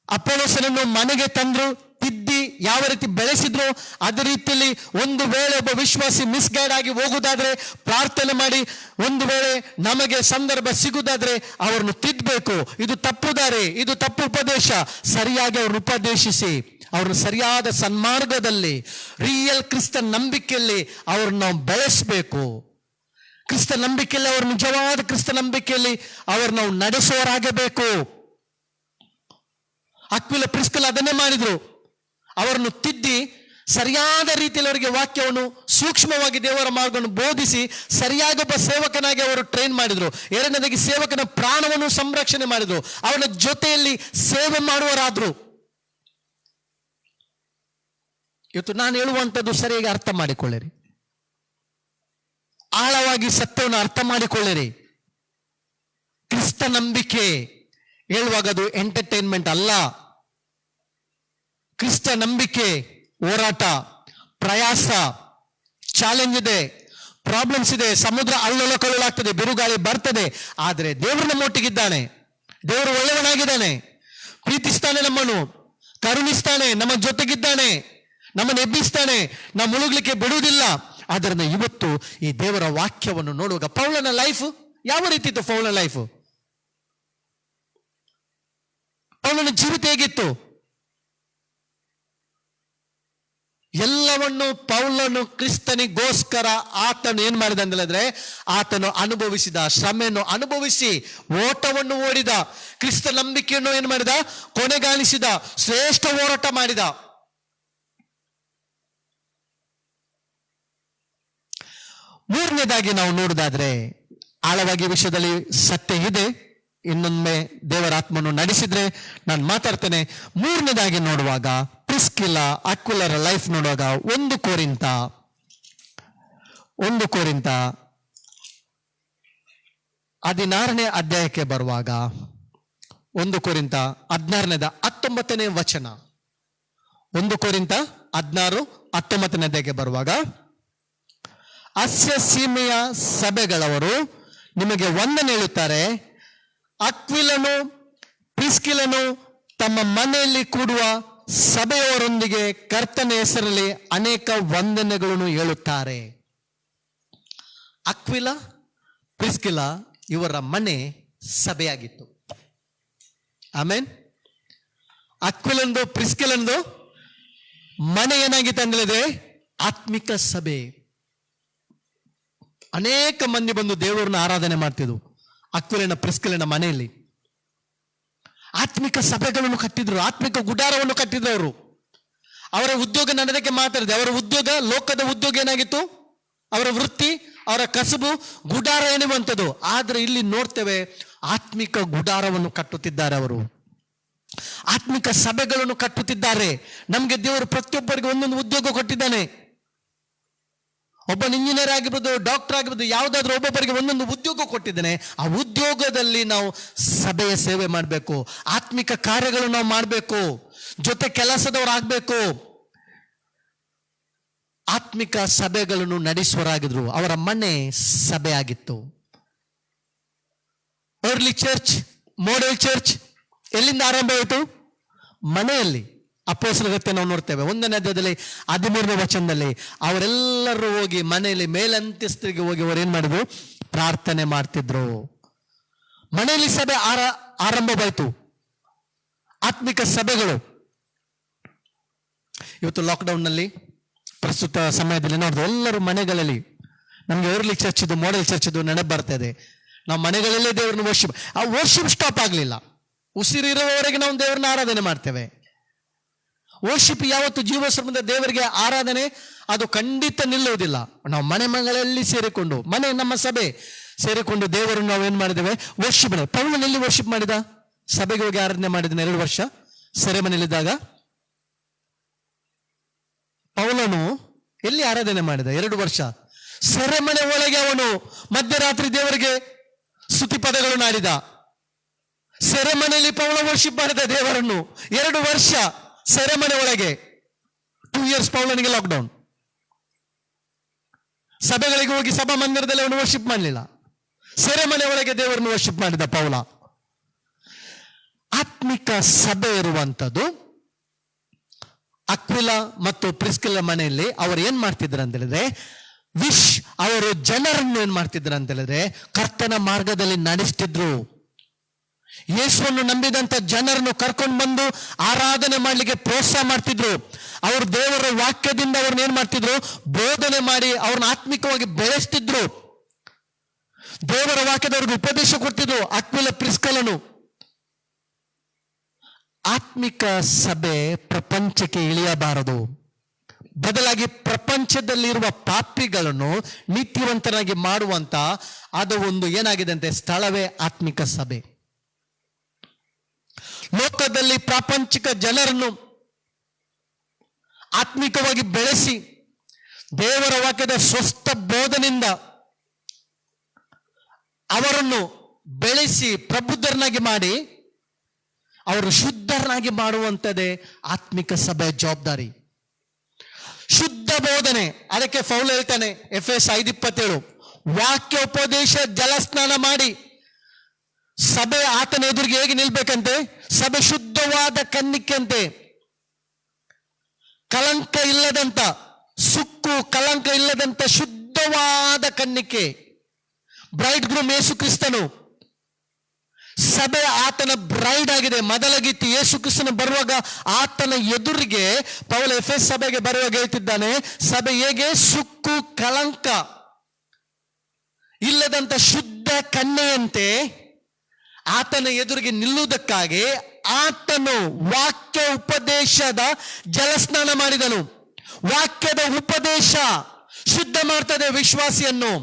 ಅಪೊಲ್ಲೋಸನನ್ನು ಮನೆಗೆ ತಂದ್ರು, ತಿದ್ದಿ ಯಾವ ರೀತಿ ಬೆಳೆಸಿದ್ರು ಅದೇ ರೀತಿಯಲ್ಲಿ ಒಂದು ವೇಳೆ ಒಬ್ಬ ವಿಶ್ವಾಸಿ ಮಿಸ್ಗೈಡ್ ಆಗಿ ಹೋಗುವುದಾದ್ರೆ ಪ್ರಾರ್ಥನೆ ಮಾಡಿ, ಒಂದು ವೇಳೆ ನಮಗೆ ಸಂದರ್ಭ ಸಿಗುವುದಾದ್ರೆ ಅವರನ್ನು ತಿದ್ದಬೇಕು. ಇದು ತಪ್ಪು ದಾರಿ, ಇದು ತಪ್ಪು ಉಪದೇಶ, ಸರಿಯಾಗಿ ಅವ್ರನ್ನು ಉಪದೇಶಿಸಿ ಅವ್ರನ್ನು ಸರಿಯಾದ ಸನ್ಮಾರ್ಗದಲ್ಲಿ ರಿಯಲ್ ಕ್ರಿಸ್ತ ನಂಬಿಕೆಯಲ್ಲಿ ಅವ್ರನ್ನ ನಾವು ಬೆಳೆಸಬೇಕು. ಕ್ರಿಸ್ತ ನಂಬಿಕೆಯಲ್ಲಿ, ಅವ್ರ ನಿಜವಾದ ಕ್ರಿಸ್ತ ನಂಬಿಕೆಯಲ್ಲಿ ಅವ್ರನ್ನ ನಾವು ನಡೆಸುವವರಾಗಬೇಕು. ಅಕ್ವಿಲ ಪ್ರಿಸ್ಕಿಲ ಅದನ್ನೇ ಮಾಡಿದ್ರು. ಅವರನ್ನು ತಿದ್ದಿ ಸರಿಯಾದ ರೀತಿಯಲ್ಲಿ ಅವರಿಗೆ ವಾಕ್ಯವನ್ನು ಸೂಕ್ಷ್ಮವಾಗಿ ದೇವರ ಮಾರ್ಗವನ್ನು ಬೋಧಿಸಿ ಸರಿಯಾಗಿ ಒಬ್ಬ ಸೇವಕನಾಗಿ ಅವರು ಟ್ರೈನ್ ಮಾಡಿದ್ರು. ಎರಡನೇದಾಗಿ ಸೇವಕನ ಪ್ರಾಣವನ್ನು ಸಂರಕ್ಷಣೆ ಮಾಡಿದ್ರು. ಅವನ ಜೊತೆಯಲ್ಲಿ ಸೇವೆ ಮಾಡುವರಾದ್ರು. ಇವತ್ತು ನಾನು ಹೇಳುವಂಥದ್ದು ಸರಿಯಾಗಿ ಅರ್ಥ ಮಾಡಿಕೊಳ್ಳಿರಿ, ಆಳವಾಗಿ ಸತ್ಯವನ್ನು ಅರ್ಥ ಮಾಡಿಕೊಳ್ಳಿರಿ. ಕ್ರಿಸ್ತ ನಂಬಿಕೆ ಹೇಳುವಾಗ ಅದು ಎಂಟರ್ಟೈನ್ಮೆಂಟ್ ಅಲ್ಲ. ಕ್ರಿಸ್ತ ನಂಬಿಕೆ ಹೋರಾಟ, ಪ್ರಯಾಸ, ಚಾಲೆಂಜ್ ಇದೆ, ಪ್ರಾಬ್ಲಮ್ಸ್ ಇದೆ, ಸಮುದ್ರ ಅಲ್ಲೋಲ ಕಲ್ಲೋಲಾಗ್ತದೆ, ಬಿರುಗಾಳಿ ಬರ್ತದೆ. ಆದರೆ ದೇವರು ನಮ್ಮೊಟ್ಟಿಗಿದ್ದಾನೆ, ದೇವರು ಒಳ್ಳೆಯವನಾಗಿದ್ದಾನೆ, ಪ್ರೀತಿಸ್ತಾನೆ, ನಮ್ಮನ್ನು ಕರುಣಿಸ್ತಾನೆ, ನಮ್ಮ ಜೊತೆಗಿದ್ದಾನೆ, ನಮ್ಮನ್ನು ಎಬ್ಬಿಸ್ತಾನೆ, ನಾವು ಮುಳುಗಲಿಕ್ಕೆ ಬಿಡುವುದಿಲ್ಲ. ಆದ್ದರಿಂದ ಇವತ್ತು ಈ ದೇವರ ವಾಕ್ಯವನ್ನು ನೋಡುವಾಗ ಪೌಲನ ಲೈಫ್ ಯಾವ ರೀತಿ ಇತ್ತು, ಪೌಲನ ಲೈಫ್, ಪೌಲನ ಜೀವಿತ ಹೇಗಿತ್ತು, ಎಲ್ಲವನ್ನು ಪೌಲನು ಕ್ರಿಸ್ತನಿಗೋಸ್ಕರ ಆತನು ಏನ್ ಮಾಡಿದ ಅಂತ ಹೇಳಿದ್ರೆ, ಆತನು ಅನುಭವಿಸಿದ ಶ್ರಮೆಯನ್ನು ಅನುಭವಿಸಿ ಓಟವನ್ನು ಓಡಿದ, ಕ್ರಿಸ್ತ ನಂಬಿಕೆಯನ್ನು ಏನ್ ಮಾಡಿದ, ಕೊನೆಗಾಣಿಸಿದ, ಶ್ರೇಷ್ಠ ಹೋರಾಟ ಮಾಡಿದ. ಮೂರನೇದಾಗಿ ನಾವು ನೋಡುವುದಾದ್ರೆ, ಆಳವಾಗಿ ವಿಷಯದಲ್ಲಿ ಸತ್ಯ ಇದೆ, ಇನ್ನೊಮ್ಮೆ ದೇವರ ಆತ್ಮನು ನಡೆಸಿದ್ರೆ ನಾನು ಮಾತಾಡ್ತೇನೆ. ಮೂರನೇದಾಗಿ ನೋಡುವಾಗ ಪ್ರಿಸ್ಕಿಲ ಅಕ್ವಿಲರ ಲೈಫ್ ನೋಡುವಾಗ 1 ಕೊರಿಂಥ 16ನೇ ಅಧ್ಯಾಯಕ್ಕೆ ಬರುವಾಗ 1 ಕೊರಿಂಥ 16ನೇ ವಚನ, 1 ಕೊರಿಂಥ 16:19 ಅಧ್ಯಾಯಕ್ಕೆ ಬರುವಾಗ, ಅಸ್ಯ ಸೀಮೆಯ ಸಭೆಗಳವರು ನಿಮಗೆ ವಂದನೆ ಹೇಳುತ್ತಾರೆ. ಅಕ್ವಿಲನು ಪ್ರಿಸ್ಕಿಲನು ತಮ್ಮ ಮನೆಯಲ್ಲಿ ಕೂಡುವ ಸಭೆಯವರೊಂದಿಗೆ ಕರ್ತನ ಹೆಸರಲ್ಲಿ ಅನೇಕ ವಂದನೆಗಳನ್ನು ಹೇಳುತ್ತಾರೆ. ಅಕ್ವಿಲ ಪ್ರಿಸ್ಕಿಲ ಇವರ ಮನೆ ಸಭೆಯಾಗಿತ್ತು. ಆಮೇನ್. ಅಕ್ವಿಲಂದು ಪ್ರಿಸ್ಕಿಲಂದು ಮನೆ ಏನಾಗಿತ್ತು ಅಂದ್ರೆ ಆತ್ಮಿಕ ಸಭೆ. ಅನೇಕ ಮಂದಿ ಬಂದು ದೇವರನ್ನ ಆರಾಧನೆ ಮಾಡ್ತಿದ್ರು ಅಕ್ವಿಲನ ಪ್ರಿಸ್ಕಿಲನ ಮನೆಯಲ್ಲಿ. ಆತ್ಮಿಕ ಸಭೆಗಳನ್ನು ಕಟ್ಟಿದ್ರು, ಆತ್ಮಿಕ ಗುಡಾರವನ್ನು ಕಟ್ಟಿದ್ರು. ಅವರು ಅವರ ಉದ್ಯೋಗ ನಡೆದಕ್ಕೆ ಮಾತಾಡಿದೆ. ಅವರ ಉದ್ಯೋಗ, ಲೋಕದ ಉದ್ಯೋಗ ಏನಾಗಿತ್ತು, ಅವರ ವೃತ್ತಿ, ಅವರ ಕಸಬು ಗುಡಾರ ಎನ್ನುವಂಥದ್ದು. ಆದ್ರೆ ಇಲ್ಲಿ ನೋಡ್ತೇವೆ ಆತ್ಮಿಕ ಗುಡಾರವನ್ನು ಕಟ್ಟುತ್ತಿದ್ದಾರೆ. ಅವರು ಆತ್ಮಿಕ ಸಭೆಗಳನ್ನು ಕಟ್ಟುತ್ತಿದ್ದಾರೆ. ನಮಗೆ ದೇವರು ಪ್ರತಿಯೊಬ್ಬರಿಗೆ ಒಂದೊಂದು ಉದ್ಯೋಗ ಕೊಟ್ಟಿದ್ದಾನೆ. ಒಬ್ಬ ಇಂಜಿನಿಯರ್ ಆಗಿರ್ಬೋದು, ಡಾಕ್ಟರ್ ಆಗಿರ್ಬೋದು, ಯಾವುದಾದ್ರೂ ಒಬ್ಬೊಬ್ಬರಿಗೆ ಒಂದೊಂದು ಉದ್ಯೋಗ ಕೊಟ್ಟಿದ್ದಾನೆ. ಆ ಉದ್ಯೋಗದಲ್ಲಿ ನಾವು ಸಭೆಯ ಸೇವೆ ಮಾಡಬೇಕು, ಆತ್ಮಿಕ ಕಾರ್ಯಗಳು ನಾವು ಮಾಡಬೇಕು, ಜೊತೆ ಕೆಲಸದವ್ರು ಆಗ್ಬೇಕು. ಆತ್ಮಿಕ ಸಭೆಗಳನ್ನು ನಡೆಸುವರಾಗಿದ್ರು. ಅವರ ಮನೆ ಸಭೆ ಆಗಿತ್ತು. ಅರ್ಲಿ ಚರ್ಚ್, ಮಾಡೆಲ್ ಚರ್ಚ್ ಎಲ್ಲಿಂದ ಆರಂಭ ಆಯಿತು? ಮನೆಯಲ್ಲಿ. ಅಪೊಸ್ತಲರಿಗೆ ನಾವು ನೋಡ್ತೇವೆ 1ನೇ ಅಧ್ಯಾಯದಲ್ಲಿ 13ನೇ ವಚನದಲ್ಲಿ ಅವರೆಲ್ಲರೂ ಹೋಗಿ ಮನೆಯಲ್ಲಿ ಮೇಲಂತಸ್ತಿಗೆ ಹೋಗಿ ಅವರು ಏನ್ ಮಾಡಿದ್ರು? ಪ್ರಾರ್ಥನೆ ಮಾಡ್ತಿದ್ರು. ಮನೆಯಲ್ಲಿ ಸಭೆ ಆರಂಭವಾಯಿತು, ಆತ್ಮಿಕ ಸಭೆಗಳು. ಇವತ್ತು ಲಾಕ್ಡೌನ್ ನಲ್ಲಿ ಪ್ರಸ್ತುತ ಸಮಯದಲ್ಲಿ ನೋಡಿದ್ರೆ ಎಲ್ಲರೂ ಮನೆಗಳಲ್ಲಿ, ನಮ್ಗೆ ಅರ್ಲಿ ಚರ್ಚ್ ಇದು, ಮಾಡೆಲ್ ಚರ್ಚ್ ಇದು ನೆನಪು ಬರ್ತಾ ಇದೆ. ನಾವು ಮನೆಗಳಲ್ಲೇ ದೇವರನ್ನ ವರ್ಷಿಪ್, ಆ ವರ್ಷಿಪ್ ಸ್ಟಾಪ್ ಆಗಲಿಲ್ಲ. ಉಸಿರಿರುವವರೆಗೆ ನಾವು ದೇವರನ್ನ ಆರಾಧನೆ ಮಾಡ್ತೇವೆ. ವರ್ಷಿಪ್ ಯಾವತ್ತು ಜೀವ ಸಂಬಂಧ ದೇವರಿಗೆ ಆರಾಧನೆ ಅದು ಖಂಡಿತ ನಿಲ್ಲುವುದಿಲ್ಲ. ನಾವು ಮನೆಗಳಲ್ಲಿ ಸೇರಿಕೊಂಡು, ನಮ್ಮ ಸಭೆ ಸೇರಿಕೊಂಡು ದೇವರನ್ನು ನಾವು ಏನ್ ಮಾಡಿದ್ದೇವೆ? ವರ್ಷಿಪ್. ಪೌಲನಲ್ಲಿ ವರ್ಷಿಪ್ ಮಾಡಿದ, ಸಭೆಗೆ ಹೋಗಿ ಆರಾಧನೆ ಮಾಡಿದ 2 ವರ್ಷ ಸೆರೆಮನೆಯಲ್ಲಿದ್ದಾಗ. ಪೌಲನು ಎಲ್ಲಿ ಆರಾಧನೆ ಮಾಡಿದ? 2 ವರ್ಷ ಸೆರೆಮನೆ ಒಳಗೆ. ಅವನು ಮಧ್ಯರಾತ್ರಿ ದೇವರಿಗೆ ಸ್ತುತಿ ಪದಗಳನ್ನು ಆಡಿದ. ಸೆರೆಮನೆಯಲ್ಲಿ ಪೌಲ ವರ್ಷಿಪ್ ಮಾಡಿದ ದೇವರನ್ನು 2 ವರ್ಷ ಸೆರೆಮನೆ ಒಳಗೆ. 2 ಇಯರ್ಸ್ ಪೌಲನಿಗೆ ಲಾಕ್ಡೌನ್. ಸಭೆಗಳಿಗೆ ಹೋಗಿ ಸಭಾ ಮಂದಿರದಲ್ಲಿ ಅವನು ವರ್ಷಿಪ್ ಮಾಡಲಿಲ್ಲ, ಸೆರೆಮನೆ ಒಳಗೆ ದೇವರನ್ನು ವರ್ಷಿಪ್ ಮಾಡಿದ ಪೌಲ. ಆತ್ಮಿಕ ಸಭೆ ಇರುವಂಥದ್ದು ಅಕ್ವಿಲ ಮತ್ತು ಪ್ರಿಸ್ಕಿಲ್ಲ ಮನೆಯಲ್ಲಿ ಅವರು ಏನ್ ಮಾಡ್ತಿದ್ರು ಅಂತ ಹೇಳಿದ್ರೆ, ಅವರು ಜನರನ್ನು ಏನ್ ಮಾಡ್ತಿದ್ರು ಅಂತ ಹೇಳಿದ್ರೆ ಕರ್ತನ ಮಾರ್ಗದಲ್ಲಿ ನಡೆಸ್ತಿದ್ರು. ಯೇಸುವನ್ನು ನಂಬಿದಂತ ಜನರನ್ನು ಕರ್ಕೊಂಡು ಬಂದು ಆರಾಧನೆ ಮಾಡ್ಲಿಕ್ಕೆ ಪ್ರೋತ್ಸಾಹ ಮಾಡ್ತಿದ್ರು. ಅವರು ದೇವರ ವಾಕ್ಯದಿಂದ ಅವ್ರನ್ನ ಏನ್ ಮಾಡ್ತಿದ್ರು? ಬೋಧನೆ ಮಾಡಿ ಅವ್ರನ್ನ ಆತ್ಮಿಕವಾಗಿ ಬೆಳೆಸ್ತಿದ್ರು. ದೇವರ ವಾಕ್ಯದವ್ರಿಗೆ ಉಪದೇಶ ಕೊಡ್ತಿದ್ರು ಅಕ್ವಿಲ ಪ್ರಿಸ್ಕಲನು. ಆತ್ಮಿಕ ಸಭೆ ಪ್ರಪಂಚಕ್ಕೆ ಇಳಿಯಬಾರದು, ಬದಲಾಗಿ ಪ್ರಪಂಚದಲ್ಲಿರುವ ಪಾಪಿಗಳನ್ನು ನೀತಿವಂತನಾಗಿ ಮಾಡುವಂತ ಅದು ಒಂದು ಏನಾಗಿದೆ ಅಂತೆ ಸ್ಥಳವೇ ಆತ್ಮಿಕ ಸಭೆ. ಲೋಕದಲ್ಲಿ ಪ್ರಾಪಂಚಿಕ ಜನರನ್ನು ಆತ್ಮಿಕವಾಗಿ ಬೆಳೆಸಿ ದೇವರ ವಾಕ್ಯದ ಸ್ವಸ್ಥ ಬೋಧನೆಯಿಂದ ಅವರನ್ನು ಬೆಳೆಸಿ ಪ್ರಬುದ್ಧರನ್ನಾಗಿ ಮಾಡಿ ಅವರು ಶುದ್ಧರನ್ನಾಗಿ ಮಾಡುವಂಥದ್ದೇ ಆತ್ಮಿಕ ಸಭೆಯ ಜವಾಬ್ದಾರಿ. ಶುದ್ಧ ಬೋಧನೆ, ಅದಕ್ಕೆ ಪೌಲ ಹೇಳ್ತಾನೆ ಎಫೆಸ 5:27 ವಾಕ್ಯ ಉಪದೇಶ ಜಲಸ್ನಾನ ಮಾಡಿ. ಸಭೆ ಆತನ ಎದುರಿಗೆ ಹೇಗೆ ನಿಲ್ಬೇಕಂತೆ? ಸಭೆ ಶುದ್ಧವಾದ ಕನ್ನಿಕೆಯಂತೆ, ಕಳಂಕ ಇಲ್ಲದಂತ, ಸುಕ್ಕು ಕಳಂಕ ಇಲ್ಲದಂತ ಶುದ್ಧವಾದ ಕನ್ನಿಕೆ. ಬ್ರೈಡ್ ಗ್ರೂಮ್ ಯೇಸು ಕ್ರಿಸ್ತನು, ಸಭೆ ಆತನ ಬ್ರೈಡ್ ಆಗಿದೆ. ಮೊದಲ ಗೀತೆ ಯೇಸು ಕ್ರಿಸ್ತನು ಬರುವಾಗ ಆತನ ಎದುರಿಗೆ ಪೌಲ ಎಫೆಸ್ ಸಭೆಗೆ ಬರುವಾಗ ಹೇಳ್ತಿದ್ದಾನೆ, ಸಭೆ ಹೇಗೆ ಸುಕ್ಕು ಕಳಂಕ ಇಲ್ಲದಂತ ಶುದ್ಧ ಕನ್ಯೆಯಂತೆ ಆತನ ಎದುರಿಗೆ ನಿಲ್ಲುವುದಕ್ಕಾಗಿ ಆತನು ವಾಕ್ಯ ಉಪದೇಶದ ಜಲಸ್ನಾನ ಮಾಡಿದನು. ವಾಕ್ಯದ ಉಪದೇಶ ಶುದ್ಧ ಮಾಡ್ತದೆ ವಿಶ್ವಾಸಿಯನ್ನು.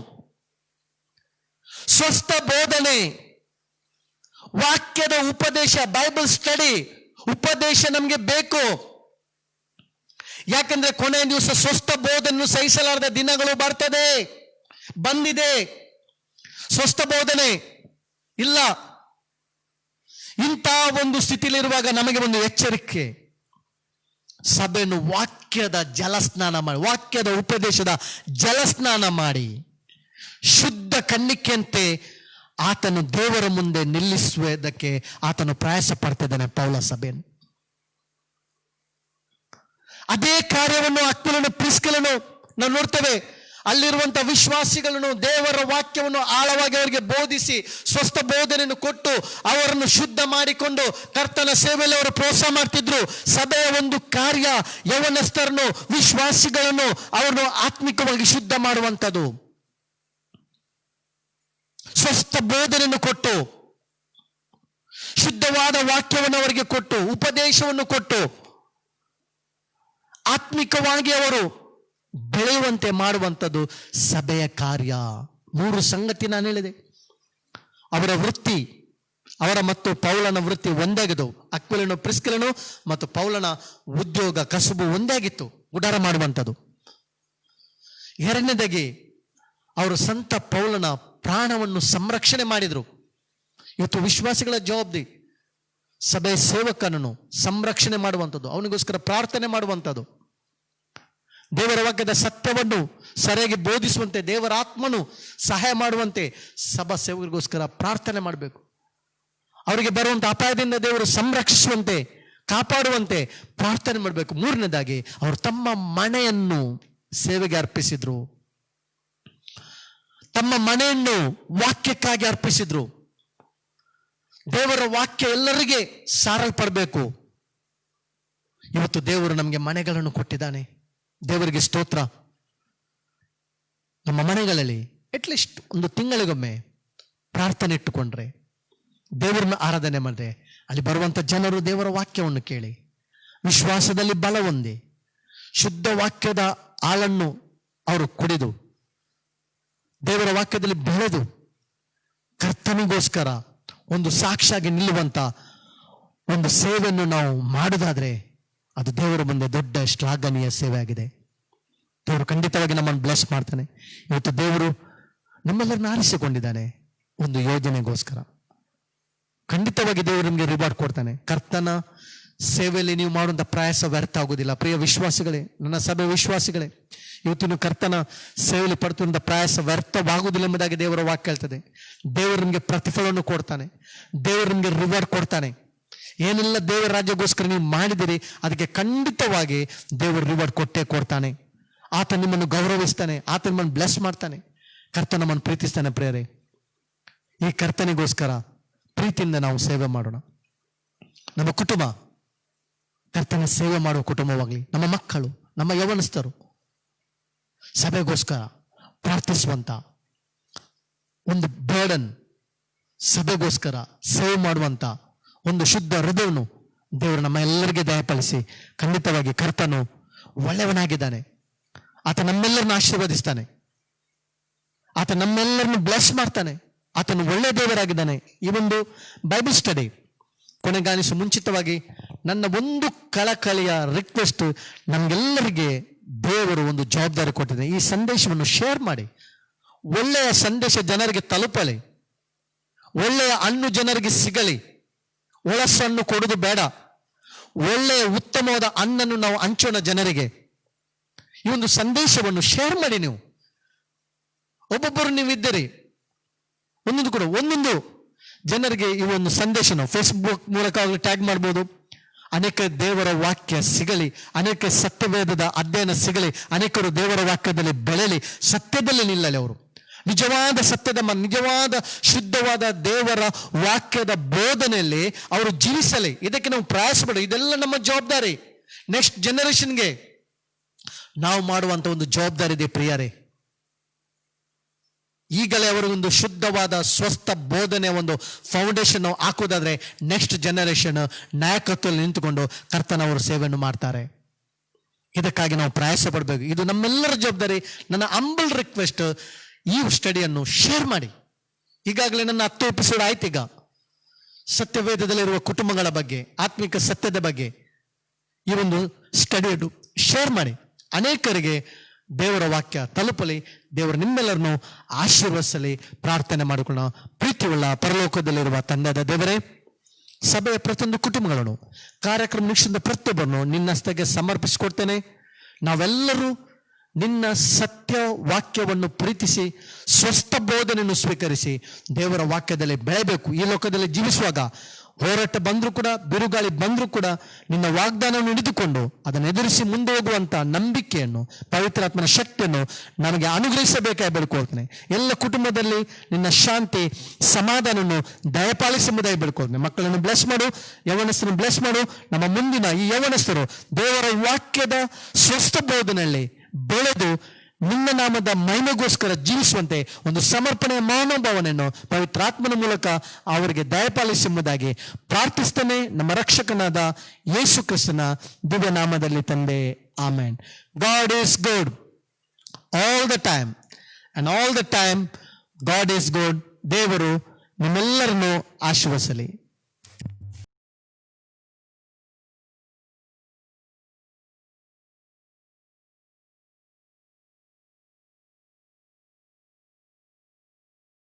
ಸ್ವಸ್ಥ ಬೋಧನೆ, ವಾಕ್ಯದ ಉಪದೇಶ, ಬೈಬಲ್ ಸ್ಟಡಿ ಉಪದೇಶ ನಮಗೆ ಬೇಕು. ಯಾಕಂದ್ರೆ ಕೊನೆಯ ದಿವಸ ಸ್ವಸ್ಥ ಬೋಧನೆಯನ್ನು ಸಹಿಸಲಾರದ ದಿನಗಳು ಬರ್ತದೆ, ಬಂದಿದೆ. ಸ್ವಸ್ಥ ಬೋಧನೆ ಇಲ್ಲ. ಇಂಥ ಒಂದು ಸ್ಥಿತಿಲಿರುವಾಗ ನಮಗೆ ಒಂದು ಎಚ್ಚರಿಕೆ, ಸಭೆಯನ್ನು ವಾಕ್ಯದ ಜಲಸ್ನಾನ ಮಾಡಿ, ವಾಕ್ಯದ ಉಪದೇಶದ ಜಲಸ್ನಾನ ಮಾಡಿ ಶುದ್ಧ ಕನ್ನಿಕೆಯಂತೆ ಆತನು ದೇವರ ಮುಂದೆ ನಿಲ್ಲಿಸುವುದಕ್ಕೆ ಆತನು ಪ್ರಯಾಸ ಪಡ್ತಿದ್ದಾನೆ ಪೌಲ ಸಭೆಯನ್ನು. ಅದೇ ಕಾರ್ಯವನ್ನು ಅಕ್ವಿಲನು ಪ್ರಿಸ್ಕಿಲನು ನಾವು ನೋಡ್ತೇವೆ. ಅಲ್ಲಿರುವಂತ ವಿಶ್ವಾಸಿಗಳನ್ನು ದೇವರ ವಾಕ್ಯವನ್ನು ಆಳವಾಗಿ ಅವರಿಗೆ ಬೋಧಿಸಿ ಸ್ವಸ್ಥ ಬೋಧನೆಯನ್ನು ಕೊಟ್ಟು ಅವರನ್ನು ಶುದ್ಧ ಮಾಡಿಕೊಂಡು ಕರ್ತನ ಸೇವೆಯಲ್ಲಿ ಅವರು ಪ್ರೋತ್ಸಾಹ ಮಾಡ್ತಿದ್ರು. ಸಭೆಯ ಒಂದು ಕಾರ್ಯ ಯೌವನಸ್ಥರನ್ನು, ವಿಶ್ವಾಸಿಗಳನ್ನು ಅವರನ್ನು ಆತ್ಮಿಕವಾಗಿ ಶುದ್ಧ ಮಾಡುವಂಥದ್ದು. ಸ್ವಸ್ಥ ಬೋಧನೆಯನ್ನು ಕೊಟ್ಟು, ಶುದ್ಧವಾದ ವಾಕ್ಯವನ್ನು ಅವರಿಗೆ ಕೊಟ್ಟು, ಉಪದೇಶವನ್ನು ಕೊಟ್ಟು ಆತ್ಮಿಕವಾಗಿ ಅವರು ಬೆಳೆಯುವಂತೆ ಮಾಡುವಂಥದ್ದು ಸಭೆಯ ಕಾರ್ಯ. 3 ಸಂಗತಿ ನಾನು ಹೇಳಿದೆ. ಅವರ ವೃತ್ತಿ, ಅವರ ಮತ್ತು ಪೌಲನ ವೃತ್ತಿ ಒಂದಾಗಿದ್ದವು. ಅಕ್ವಿಲನು ಪ್ರಿಸ್ಕಿಲನು ಮತ್ತು ಪೌಲನ ಉದ್ಯೋಗ ಕಸುಬು ಒಂದೇ ಆಗಿತ್ತು, ಗುಡಾರ ಮಾಡುವಂಥದ್ದು. ಎರಡನೇದಾಗಿ ಅವರು ಸಂತ ಪೌಲನ ಪ್ರಾಣವನ್ನು ಸಂರಕ್ಷಣೆ ಮಾಡಿದರು. ಇವತ್ತು ವಿಶ್ವಾಸಿಗಳ ಜವಾಬ್ದಾರಿ ಸಭೆ ಸೇವಕನನ್ನು ಸಂರಕ್ಷಣೆ ಮಾಡುವಂಥದ್ದು, ಅವನಿಗೋಸ್ಕರ ಪ್ರಾರ್ಥನೆ ಮಾಡುವಂಥದ್ದು. ದೇವರ ವಾಕ್ಯದ ಸತ್ಯವನ್ನು ಸರಿಯಾಗಿ ಬೋಧಿಸುವಂತೆ ದೇವರ ಆತ್ಮನು ಸಹಾಯ ಮಾಡುವಂತೆ ಸಭಾ ಸೇವಕರಿಗೋಸ್ಕರ ಪ್ರಾರ್ಥನೆ ಮಾಡಬೇಕು. ಅವರಿಗೆ ಬರುವಂತ ಅಪಾಯದಿಂದ ದೇವರು ಸಂರಕ್ಷಿಸುವಂತೆ, ಕಾಪಾಡುವಂತೆ ಪ್ರಾರ್ಥನೆ ಮಾಡಬೇಕು. ಮೂರನೇದಾಗಿ ಅವರು ತಮ್ಮ ಮನೆಯನ್ನು ಸೇವೆಗೆ ಅರ್ಪಿಸಿದ್ರು. ತಮ್ಮ ಮನೆಯನ್ನು ವಾಕ್ಯಕ್ಕಾಗಿ ಅರ್ಪಿಸಿದ್ರು. ದೇವರ ವಾಕ್ಯ ಎಲ್ಲರಿಗೆ ಸಾರಲ್ಪಡಬೇಕು. ಇವತ್ತು ದೇವರು ನಮಗೆ ಮನೆಗಳನ್ನು ಕೊಟ್ಟಿದ್ದಾನೆ. ದೇವರಿಗೆ ಸ್ತೋತ್ರ. ನಮ್ಮ ಮನೆಗಳಲ್ಲಿ ಅಟ್ಲೀಸ್ಟ್ ಒಂದು ತಿಂಗಳಿಗೊಮ್ಮೆ ಪ್ರಾರ್ಥನೆ ಇಟ್ಟುಕೊಂಡ್ರೆ, ದೇವರನ್ನ ಆರಾಧನೆ ಮಾಡಿದ್ರೆ, ಅಲ್ಲಿ ಬರುವಂತ ಜನರು ದೇವರ ವಾಕ್ಯವನ್ನು ಕೇಳಿ ವಿಶ್ವಾಸದಲ್ಲಿ ಬಲ ಹೊಂದಿ ಶುದ್ಧ ವಾಕ್ಯದ ಹಾಲನ್ನು ಅವರು ಕುಡಿದು ದೇವರ ವಾಕ್ಯದಲ್ಲಿ ಬೆಳೆದು ಕರ್ತನಿಗೋಸ್ಕರ ಒಂದು ಸಾಕ್ಷಿಯಾಗಿ ನಿಲ್ಲುವಂತ ಒಂದು ಸೇವೆಯನ್ನು ನಾವು ಮಾಡುವುದಾದ್ರೆ ಅದು ದೇವರ ಮುಂದೆ ದೊಡ್ಡ ಶ್ಲಾಘನೀಯ ಸೇವೆ ಆಗಿದೆ. ದೇವರು ಖಂಡಿತವಾಗಿ ನಮ್ಮನ್ನು ಬ್ಲೆಸ್ ಮಾಡ್ತಾನೆ. ಇವತ್ತು ದೇವರು ನಮ್ಮೆಲ್ಲರನ್ನ ಆರಿಸಿಕೊಂಡಿದ್ದಾನೆ ಒಂದು ಯೋಜನೆಗೋಸ್ಕರ. ಖಂಡಿತವಾಗಿ ದೇವರು ನಿಮಗೆ ರಿವಾರ್ಡ್ ಕೊಡ್ತಾನೆ. ಕರ್ತನ ಸೇವೆಯಲ್ಲಿ ನೀವು ಮಾಡುವಂಥ ಪ್ರಯಾಸ ವ್ಯರ್ಥ ಆಗುವುದಿಲ್ಲ. ಪ್ರಿಯ ವಿಶ್ವಾಸಿಗಳೇ, ನನ್ನ ಸಭೆ ವಿಶ್ವಾಸಿಗಳೇ, ಇವತ್ತು ನೀವು ಕರ್ತನ ಸೇವೆಯಲ್ಲಿ ಪಡ್ತಿರುವಂಥ ಪ್ರಯಾಸ ವ್ಯರ್ಥವಾಗುವುದಿಲ್ಲ ಎಂಬುದಾಗಿ ದೇವರ ವಾಕ್ಯ ಹೇಳ್ತದೆ. ದೇವರು ನಿಮಗೆ ಪ್ರತಿಫಲವನ್ನು ಕೊಡ್ತಾನೆ. ದೇವರು ನಿಮಗೆ ರಿವಾರ್ಡ್ ಕೊಡ್ತಾನೆ. ಏನೆಲ್ಲ ದೇವರ ರಾಜ್ಯಗೋಸ್ಕರ ನೀವು ಮಾಡಿದಿರಿ ಅದಕ್ಕೆ ಖಂಡಿತವಾಗಿ ದೇವರು ರಿವಾರ್ಡ್ ಕೊಟ್ಟೇ ಕೊಡ್ತಾನೆ. ಆತ ನಿಮ್ಮನ್ನು ಗೌರವಿಸ್ತಾನೆ. ಆತ ನಿಮ್ಮನ್ನು ಬ್ಲೆಸ್ ಮಾಡ್ತಾನೆ. ಕರ್ತ ನಮ್ಮನ್ನು ಪ್ರೀತಿಸ್ತಾನೆ. ಪ್ರಿಯರೇ, ಈ ಕರ್ತನಿಗೋಸ್ಕರ ಪ್ರೀತಿಯಿಂದ ನಾವು ಸೇವೆ ಮಾಡೋಣ. ನಮ್ಮ ಕುಟುಂಬ ಕರ್ತನ ಸೇವೆ ಮಾಡುವ ಕುಟುಂಬವಾಗಲಿ, ನಮ್ಮ ಮಕ್ಕಳು, ನಮ್ಮ ಯೌವನಸ್ಥರು ಸಭೆಗೋಸ್ಕರ ಪ್ರಾರ್ಥಿಸುವಂತ ಒಂದು ಬರ್ಡನ್, ಸಭೆಗೋಸ್ಕರ ಸೇವೆ ಮಾಡುವಂತ ಒಂದು ಶುದ್ಧ ಹೃದಯವನ್ನು ದೇವರು ನಮ್ಮ ಎಲ್ಲರಿಗೆ ದಯಪಾಲಿಸಿ ಖಂಡಿತವಾಗಿ ಕರ್ತನು ಒಳ್ಳೆಯವನಾಗಿದ್ದಾನೆ. ಆತ ನಮ್ಮೆಲ್ಲರನ್ನು ಆಶೀರ್ವದಿಸ್ತಾನೆ. ಆತ ನಮ್ಮೆಲ್ಲರನ್ನು ಬ್ಲೆಸ್ ಮಾಡ್ತಾನೆ. ಆತನು ಒಳ್ಳೆ ದೇವರಾಗಿದ್ದಾನೆ. ಈ ಒಂದು ಬೈಬಲ್ ಸ್ಟಡಿ ಕೊನೆಗಾಣಿಸು ಮುಂಚಿತವಾಗಿ ನನ್ನ ಒಂದು ಕಳಕಳಿಯ ರಿಕ್ವೆಸ್ಟ್, ನಮಗೆಲ್ಲರಿಗೆ ದೇವರು ಒಂದು ಜವಾಬ್ದಾರಿ ಕೊಟ್ಟಿದೆ. ಈ ಸಂದೇಶವನ್ನು ಶೇರ್ ಮಾಡಿ. ಒಳ್ಳೆಯ ಸಂದೇಶ ಜನರಿಗೆ ತಲುಪಲಿ. ಒಳ್ಳೆಯ ಹಣ್ಣು ಜನರಿಗೆ ಸಿಗಲಿ. ಒಳಸನ್ನು ಕೊಡುವುದು ಬೇಡ. ಒಳ್ಳೆಯ ಉತ್ತಮವಾದ ಹಣ್ಣನ್ನು ನಾವು ಹಂಚೋಣ ಜನರಿಗೆ. ಈ ಒಂದು ಸಂದೇಶವನ್ನು ಶೇರ್ ಮಾಡಿ. ನೀವು ಒಬ್ಬೊಬ್ಬರು ನೀವಿದ್ದೀರಿ, ಒಂದೊಂದು ಜನರಿಗೆ ಈ ಒಂದು ಸಂದೇಶನ ಫೇಸ್ಬುಕ್ ಮೂಲಕ ಟ್ಯಾಗ್ ಮಾಡ್ಬೋದು. ಅನೇಕ ದೇವರ ವಾಕ್ಯ ಸಿಗಲಿ, ಅನೇಕ ಸತ್ಯವೇದದ ಅಧ್ಯಯನ ಸಿಗಲಿ, ಅನೇಕರು ದೇವರ ವಾಕ್ಯದಲ್ಲಿ ಬೆಳೆಯಲಿ, ಸತ್ಯದಲ್ಲಿ ನಿಲ್ಲಲಿ. ಅವರು ನಿಜವಾದ ಸತ್ಯದ ನಿಜವಾದ ಶುದ್ಧವಾದ ದೇವರ ವಾಕ್ಯದ ಬೋಧನೆಯಲ್ಲಿ ಅವರು ಜೀವಿಸಲಿ. ಇದಕ್ಕೆ ನಾವು ಪ್ರಯಾಸಪಡ. ಇದೆಲ್ಲ ನಮ್ಮ ಜವಾಬ್ದಾರಿ. ನೆಕ್ಸ್ಟ್ ಜನರೇಷನ್ಗೆ ನಾವು ಮಾಡುವಂತ ಒಂದು ಜವಾಬ್ದಾರಿ ಇದೆ ಪ್ರಿಯರೇ. ಈಗಲೇ ಅವರು ಒಂದು ಶುದ್ಧವಾದ ಸ್ವಸ್ಥ ಬೋಧನೆ ಒಂದು ಫೌಂಡೇಶನ್ ನಾವು ಹಾಕೋದಾದ್ರೆ ನೆಕ್ಸ್ಟ್ ಜನರೇಷನ್ ನಾಯಕತ್ವದಲ್ಲಿ ನಿಂತುಕೊಂಡು ಕರ್ತನವರು ಸೇವೆಯನ್ನು ಮಾಡ್ತಾರೆ. ಇದಕ್ಕಾಗಿ ನಾವು ಪ್ರಯಾಸ ಪಡಬೇಕು. ಇದು ನಮ್ಮೆಲ್ಲರ ಜವಾಬ್ದಾರಿ. ನನ್ನ ಹಂಬಲ್ ರಿಕ್ವೆಸ್ಟ್, ಈ ಸ್ಟಡಿಯನ್ನು ಶೇರ್ ಮಾಡಿ. ಈಗಾಗಲೇ ನನ್ನ 10 ಎಪಿಸೋಡ್ ಆಯ್ತು. ಈಗ ಸತ್ಯವೇದದಲ್ಲಿರುವ ಕುಟುಂಬಗಳ ಬಗ್ಗೆ, ಆತ್ಮಿಕ ಸತ್ಯದ ಬಗ್ಗೆ ಈ ಒಂದು ಸ್ಟಡಿಯನ್ನು ಶೇರ್ ಮಾಡಿ. ಅನೇಕರಿಗೆ ದೇವರ ವಾಕ್ಯ ತಲುಪಲಿ. ದೇವರು ನಿಮ್ಮೆಲ್ಲರನ್ನು ಆಶೀರ್ವದಿಸಲಿ. ಪ್ರಾರ್ಥನೆ ಮಾಡಿಕೊಳ್ಳೋಣ. ಪ್ರೀತಿಯುಳ್ಳ ಪರಲೋಕದಲ್ಲಿರುವ ತಂದೆಯಾದ ದೇವರೇ, ಸಭೆಯ ಪ್ರತಿಯೊಂದು ಕುಟುಂಬಗಳನ್ನು, ಕಾರ್ಯಕ್ರಮ ವೀಕ್ಷಿಸಿದ ಪ್ರತಿಯೊಬ್ಬರನ್ನು ನಿನ್ನ ಹಸ್ತಕ್ಕೆ ಸಮರ್ಪಿಸಿಕೊಡ್ತೇನೆ. ನಾವೆಲ್ಲರೂ ನಿನ್ನ ಸತ್ಯ ವಾಕ್ಯವನ್ನು ಪ್ರೀತಿಸಿ ಸ್ವಸ್ಥ ಬೋಧನೆಯನ್ನು ಸ್ವೀಕರಿಸಿ ದೇವರ ವಾಕ್ಯದಲ್ಲಿ ಬೆಳೆಯಬೇಕು. ಈ ಲೋಕದಲ್ಲಿ ಜೀವಿಸುವಾಗ ಹೋರಾಟ ಬಂದರೂ ಕೂಡ, ಬಿರುಗಾಳಿ ಬಂದರೂ ಕೂಡ ನಿನ್ನ ವಾಗ್ದಾನವನ್ನು ಹಿಡಿದುಕೊಂಡು ಅದನ್ನು ಎದುರಿಸಿ ಮುಂದೆ ಹೋಗುವಂತ ನಂಬಿಕೆಯನ್ನು, ಪವಿತ್ರಾತ್ಮನ ಶಕ್ತಿಯನ್ನು ನಮಗೆ ಅನುಗ್ರಹಿಸಬೇಕಾಗಿ ಬೇಡ್ಕೊಳ್ತೇನೆ. ಎಲ್ಲ ಕುಟುಂಬದಲ್ಲಿ ನಿನ್ನ ಶಾಂತಿ ಸಮಾಧಾನವನ್ನು ದಯಪಾಲಿಸುವುದಾಗಿ ಬೇಡ್ಕೊಳ್ತೇನೆ. ಮಕ್ಕಳನ್ನು ಬ್ಲೆಸ್ ಮಾಡು, ಯೌವನಸ್ಥರನ್ನು ಬ್ಲೆಸ್ ಮಾಡು. ನಮ್ಮ ಮುಂದಿನ ಈ ಯೌವನಸ್ಥರು ದೇವರ ವಾಕ್ಯದ ಸ್ವಸ್ಥ ಬೋಧನೆಯಲ್ಲಿ ಬೆಳೆದು ನಿನ್ನ ನಾಮದ ಮಹಿಮೆಗೋಸ್ಕರ ಜೀವಿಸುವಂತೆ ಒಂದು ಸಮರ್ಪಣೆಯ ಮನೋಭಾವನೆಯನ್ನು ಪವಿತ್ರಾತ್ಮನ ಮೂಲಕ ಅವರಿಗೆ ದಯಪಾಲಿಸುವುದಾಗಿ ಪ್ರಾರ್ಥಿಸ್ತೇನೆ. ನಮ್ಮ ರಕ್ಷಕನಾದ ಯೇಸು ಕ್ರಿಸ್ತನ ದಿವ್ಯ ನಾಮದಲ್ಲಿ ತಂದೆ, amen. God is good all the time and all the time god is good. ದೇವರು ನಿಮ್ಮೆಲ್ಲರನ್ನು ಆಶೀರ್ವದಿಸಲಿ.